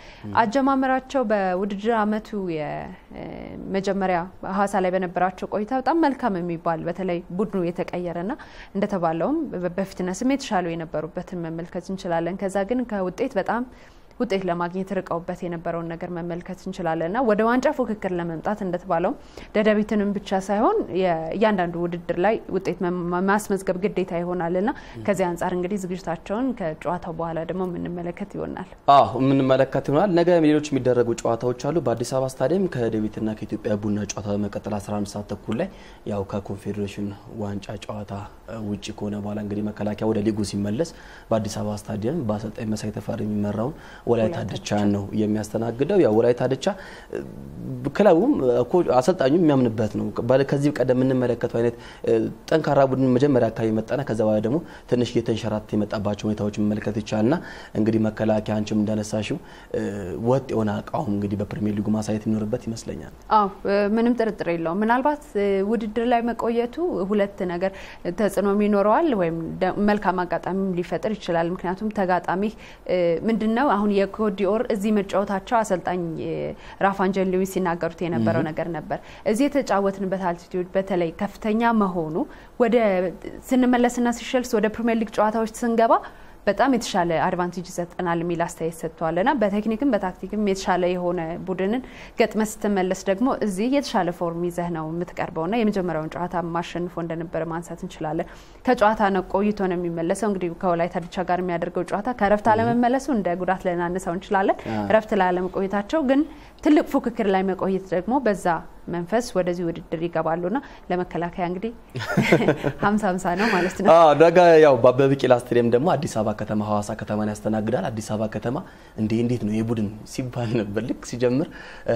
አጀማመራቸው በውድድር አመቱ የመጀመሪያ ሐዋሳ ላይ በነበራቸው ቆይታ በጣም መልካም የሚባል በተለይ ቡድኑ የተቀየረና እንደተባለውም በፊትነስም የተሻሉ የነበሩበትን መመልከት እንችላለን። ከዛ ግን ከውጤት በጣም ውጤት ለማግኘት ርቀውበት የነበረውን ነገር መመልከት እንችላለንና ወደ ዋንጫ ፉክክር ለመምጣት እንደተባለው ደደቢትንም ብቻ ሳይሆን ያንዳንዱ ውድድር ላይ ውጤት ማስመዝገብ ግዴታ ይሆናልና ከዚህ አንፃር እንግዲህ ዝግጅታቸውን ከጨዋታው በኋላ ደግሞ የምንመለከት ይሆናል። የምንመለከት ይሆናል። ነገ ሌሎች የሚደረጉ ጨዋታዎች አሉ። በአዲስ አበባ ስታዲየም ከደደቢትና ከኢትዮጵያ ቡና ጨዋታ በመቀጠል 11 ሰዓት ተኩል ላይ ያው ከኮንፌዴሬሽን ዋንጫ ጨዋታ ውጪ ከሆነ በኋላ እንግዲህ መከላከያ ወደ ሊጉ ሲመለስ በአዲስ አበባ ስታዲየም በአሰልጣኝ መሳይ ተፈሪ የሚመራውን ወላይታ ድቻን ነው የሚያስተናግደው። ያው ወላይታ ድቻ ክለቡም አሰልጣኙ የሚያምንበት ነው። ከዚህ ቀደም የምንመለከተው አይነት ጠንካራ ቡድን መጀመሪያ አካባቢ መጣና ከዛ በኋላ ደግሞ ትንሽ እየተንሸራተተ የመጣባቸው ሁኔታዎች መመልከት ይቻላልና እንግዲህ መከላከያ አንቺም እንዳነሳሽው ወጥ የሆነ አቋም እንግዲህ በፕሪሚየር ሊጉ ማሳየት የሚኖርበት ይመስለኛል። ምንም ጥርጥር የለውም። ምናልባት ውድድር ላይ መቆየቱ ሁለት ነገር ተጽዕኖ ይኖረዋል ወይም መልካም አጋጣሚ ሊፈጥር ይችላል። ምክንያቱም ተጋጣሚ ምንድነው አሁን የኮዲኦር እዚህ መጫወታቸው አሰልጣኝ ራፋንጀል ሉዊስ ሲናገሩት የነበረው ነገር ነበር። እዚህ የተጫወትንበት አልቲቲዩድ በተለይ ከፍተኛ መሆኑ ወደ ስንመለስና ሲሸልስ ወደ ፕሪሚየር ሊግ ጨዋታዎች ስንገባ በጣም የተሻለ አድቫንቴጅ ይሰጠናል የሚል አስተያየት ሰጥቷልና በቴክኒክም በታክቲክም የተሻለ የሆነ ቡድንን ገጥመ ስትመለስ ደግሞ እዚህ የተሻለ ፎርም ይዘህ ነው የምትቀርበውና የመጀመሪያውን ጨዋታ ማሸንፎ እንደነበረ ማንሳት እንችላለን። ከጨዋታ ነው ቆይቶ ነው የሚመለሰው። እንግዲህ ከወላይታ ድቻ ጋር የሚያደርገው ጨዋታ ከረፍት አለመመለሱ እንደ ጉዳት ልናነሳው እንችላለን። ረፍት ላይ አለመቆየታቸው ግን ትልቅ ፉክክር ላይ መቆየት ደግሞ በዛ መንፈስ ወደዚህ ውድድር ይገባሉና ለመከላከያ እንግዲህ 50-50 ነው ማለት ነው። ነገ ያው በአበበ ቢቂላ ስታዲየም ደግሞ አዲስ አበባ ከተማ ሐዋሳ ከተማን ያስተናግዳል። አዲስ አበባ ከተማ እንዴት ነው የቡድን ሲባል ነበር ልክ ሲጀምር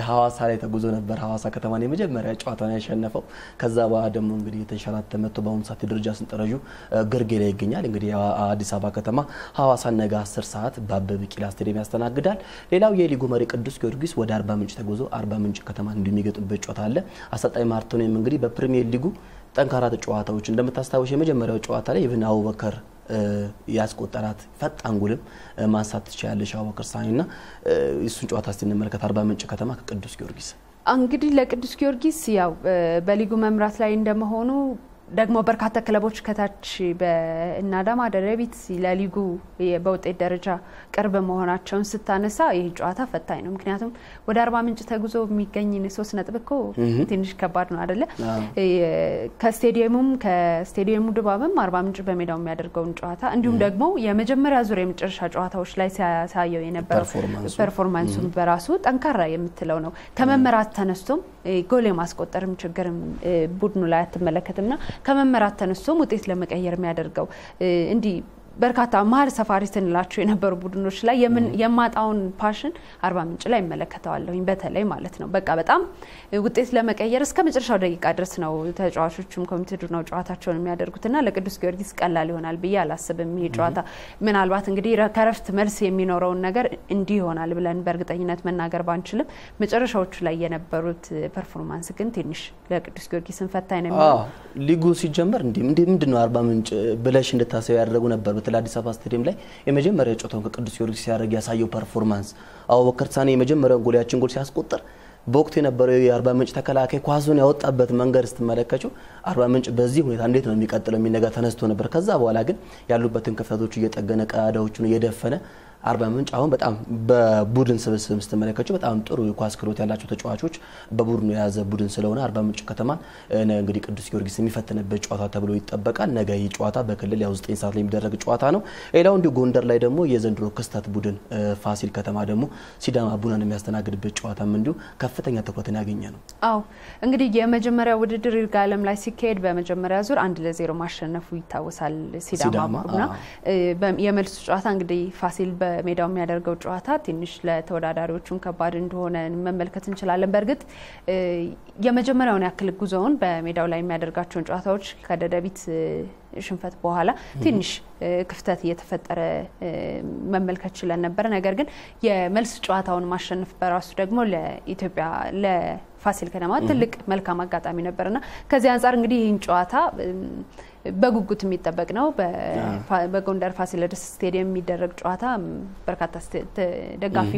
ሐዋሳ ላይ ተጉዞ ነበር ሐዋሳ ከተማን የመጀመሪያ ጨዋታውን ያሸነፈው። ከዛ በኋላ ደግሞ እንግዲህ የተንሸራተተ መጥቶ በአሁኑ ሰዓት የደረጃ ሰንጠረዡ ግርጌ ላይ ይገኛል። እንግዲህ አዲስ አበባ ከተማ ሐዋሳን ነገ 10 ሰዓት በአበበ ቢቂላ ስታዲየም ያስተናግዳል። ሌላው የሊጉ መሪ ቅዱስ ጊዮርጊስ ወደ አርባ ምንጭ ተጉዞ አርባ ምንጭ ከተማን እንደሚገጥምበት ጨዋታ አለ። አሰልጣኝ ማርቲኖም እንግዲህ በፕሪሚየር ሊጉ ጠንካራ ተጫዋቾች እንደምታስታውሽ የመጀመሪያው ጨዋታ ላይ ኢብን አቡበከር ያስቆጠራት ፈጣን ጎልም ማንሳት ትችላለሽ አቡበከር ሳኒና እሱን ጨዋታ ስንመለከት አርባ ምንጭ ከተማ ከቅዱስ ጊዮርጊስ እንግዲህ ለቅዱስ ጊዮርጊስ ያው በሊጉ መምራት ላይ እንደመሆኑ ደግሞ በርካታ ክለቦች ከታች በእናዳማ ደደቢት ለሊጉ በውጤት ደረጃ ቅርብ መሆናቸውን ስታነሳ ይህ ጨዋታ ፈታኝ ነው። ምክንያቱም ወደ አርባ ምንጭ ተጉዞ የሚገኝ 3 ነጥብ እኮ ትንሽ ከባድ ነው አይደለ? ከስቴዲየሙ ድባብም አርባ ምንጭ በሜዳው የሚያደርገውን ጨዋታ እንዲሁም ደግሞ የመጀመሪያ ዙር የመጨረሻ ጨዋታዎች ላይ ሲያሳየው የነበረው ፐርፎርማንሱን በራሱ ጠንካራ የምትለው ነው። ከመመራት ተነስቶም ጎል የማስቆጠርም ችግርም ቡድኑ ላይ አትመለከትምና ከመመራት ተነስቶም ውጤት ለመቀየር የሚያደርገው እንዲህ በርካታ መሀል ሰፋሪ ስንላቸው የነበሩ ቡድኖች ላይ የማጣውን ፓሽን አርባ ምንጭ ላይ ይመለከታለሁ በተለይ ማለት ነው። በቃ በጣም ውጤት ለመቀየር እስከ መጨረሻው ደቂቃ ድረስ ነው ተጫዋቾቹም ኮሚቴዱ ነው ጨዋታቸውን የሚያደርጉትና ለቅዱስ ጊዮርጊስ ቀላል ይሆናል ብዬ አላስብም። ይሄ ጨዋታ ምናልባት እንግዲህ ከረፍት መልስ የሚኖረውን ነገር እንዲህ ይሆናል ብለን በእርግጠኝነት መናገር ባንችልም መጨረሻዎቹ ላይ የነበሩት ፐርፎርማንስ ግን ትንሽ ለቅዱስ ጊዮርጊስን ፈታኝ ነው። ሊጉ ሲጀመር ምንድነው አርባ ምንጭ ብለሽ እንድታሰብ ያደረጉ ነበር። በአዲስ አበባ ስታዲየም ላይ የመጀመሪያ ጨዋታውን ከቅዱስ ጊዮርጊስ ሲያደርግ ያሳየው ፐርፎርማንስ አቡበከር ሳኒ የመጀመሪያው ጎል ሲያስቆጥር በወቅቱ የነበረው የአርባ ምንጭ ተከላካይ ኳሱን ያወጣበት መንገድ ስትመለከቱ አርባ ምንጭ በዚህ ሁኔታ እንዴት ነው የሚቀጥለው የሚነጋ ተነስቶ ነበር። ከዛ በኋላ ግን ያሉበትን ክፍተቶች እየጠገነ ቀዳዳዎቹን እየደፈነ አርባ ምንጭ አሁን በጣም በቡድን ስብስብ ስትመለከቱ በጣም ጥሩ ኳስ ክሎት ያላቸው ተጫዋቾች በቡድኑ የያዘ ቡድን ስለሆነ አርባ ምንጭ ከተማን እንግዲህ ቅዱስ ጊዮርጊስ የሚፈትንበት ጨዋታ ተብሎ ይጠበቃል። ነገ ይህ ጨዋታ በክልል ያው 9 ሰዓት ላይ የሚደረግ ጨዋታ ነው። ሌላው እንዲሁ ጎንደር ላይ ደግሞ የዘንድሮ ክስተት ቡድን ፋሲል ከተማ ደግሞ ሲዳማ ቡናን የሚያስተናግድበት ጨዋታም እንዲሁ ከፍተኛ ትኩረትን ያገኘ ነው። እንግዲህ የመጀመሪያው ውድድር ይርጋለም ላይ ሲካሄድ በመጀመሪያ ዙር 1-0 ማሸነፉ ይታወሳል ሲዳማ ቡና። የመልሱ ጨዋታ እንግዲህ ፋሲል በሜዳው የሚያደርገው ጨዋታ ትንሽ ለተወዳዳሪዎቹም ከባድ እንደሆነ መመልከት እንችላለን። በእርግጥ የመጀመሪያውን ያክል ጉዞውን በሜዳው ላይ የሚያደርጋቸውን ጨዋታዎች ከደደቢት ሽንፈት በኋላ ትንሽ ክፍተት እየተፈጠረ መመልከት ችለን ነበር። ነገር ግን የመልስ ጨዋታውን ማሸነፍ በራሱ ደግሞ ለኢትዮጵያ ለፋሲል ከነማ ትልቅ መልካም አጋጣሚ ነበርና ከዚህ አንፃር እንግዲህ ይህን ጨዋታ በጉጉት የሚጠበቅ ነው። በጎንደር ፋሲለደስ ስቴዲየም የሚደረግ ጨዋታ በርካታ ደጋፊ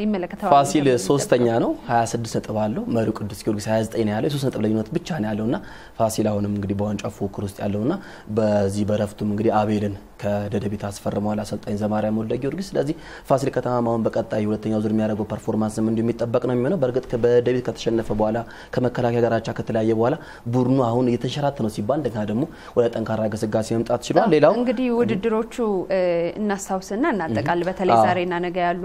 ይመለከታል። ፋሲል 3ኛ ነው 26 ነጥብ አለው። መሪው ቅዱስ ጊዮርጊስ 29 ነው ያለው። 3 ነጥብ ልዩነት ብቻ ነው ያለውና ፋሲል አሁንም እንግዲህ በዋንጫ ፉክክር ውስጥ ያለውና በዚህ በረፍቱም እንግዲህ አቤልን ከደደቢት አስፈርመዋል አሰልጣኝ ዘማሪያም ወልደ ጊዮርጊስ። ስለዚህ ፋሲል ከተማውን በቀጣይ ሁለተኛው ዙር የሚያደርገው ፐርፎርማንስም እንዲሁ የሚጠበቅ ነው የሚሆነው። በእርግጥ በደደቢት ከተሸነፈ በኋላ ከመከላከያ ጋር አቻ ከተለያየ በኋላ ቡድኑ አሁን እየተንሸራተ ነው ሲባል እንደገና ደግሞ ወደ ጠንካራ ግስጋሴ መምጣት ችሏል። ሌላው እንግዲህ ውድድሮቹ እናሳውስና እናጠቃል። በተለይ ዛሬና ነገ ያሉ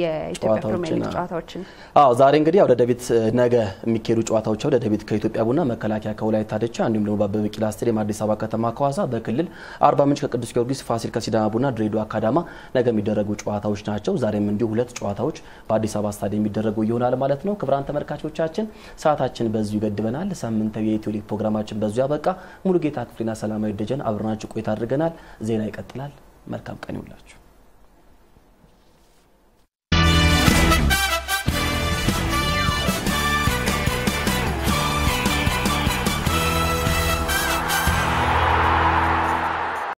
የኢትዮጵያ ፕሪሚየር ሊግ ጨዋታዎችን ዛሬ እንግዲህ ወደ ደደቢት ነገ የሚካሄዱ ጨዋታዎች ወደ ደደቢት ከኢትዮጵያ ቡና፣ መከላከያ ከወላይታ ዲቻ እንዲሁም ደግሞ በአበበ ቢቂላ ስቴዲየም አዲስ አበባ ከተማ ከሐዋሳ፣ በክልል አርባ ምንጭ ከቅዱስ ጊዮርጊስ፣ ፋሲል ከሲዳማ ቡና፣ ድሬዳዋ ከአዳማ ነገ የሚደረጉ ጨዋታዎች ናቸው። ዛሬም እንዲሁ ሁለት ጨዋታዎች በአዲስ አበባ ስታዲየም የሚደረጉ ይሆናል ማለት ነው። ክቡራን ተመልካቾቻችን ሰዓታችን በዚሁ ገድበናል። ሳምንታዊ የኢትዮ ሊግ ፕሮግራማችን በዚሁ ያበቃ። ሙሉጌታ ክፍሌና ሰላማዊ ደጀን አብረናችሁ ቆይታ አድርገናል። ዜና ይቀጥላል። መልካም ቀን ይሁንላችሁ።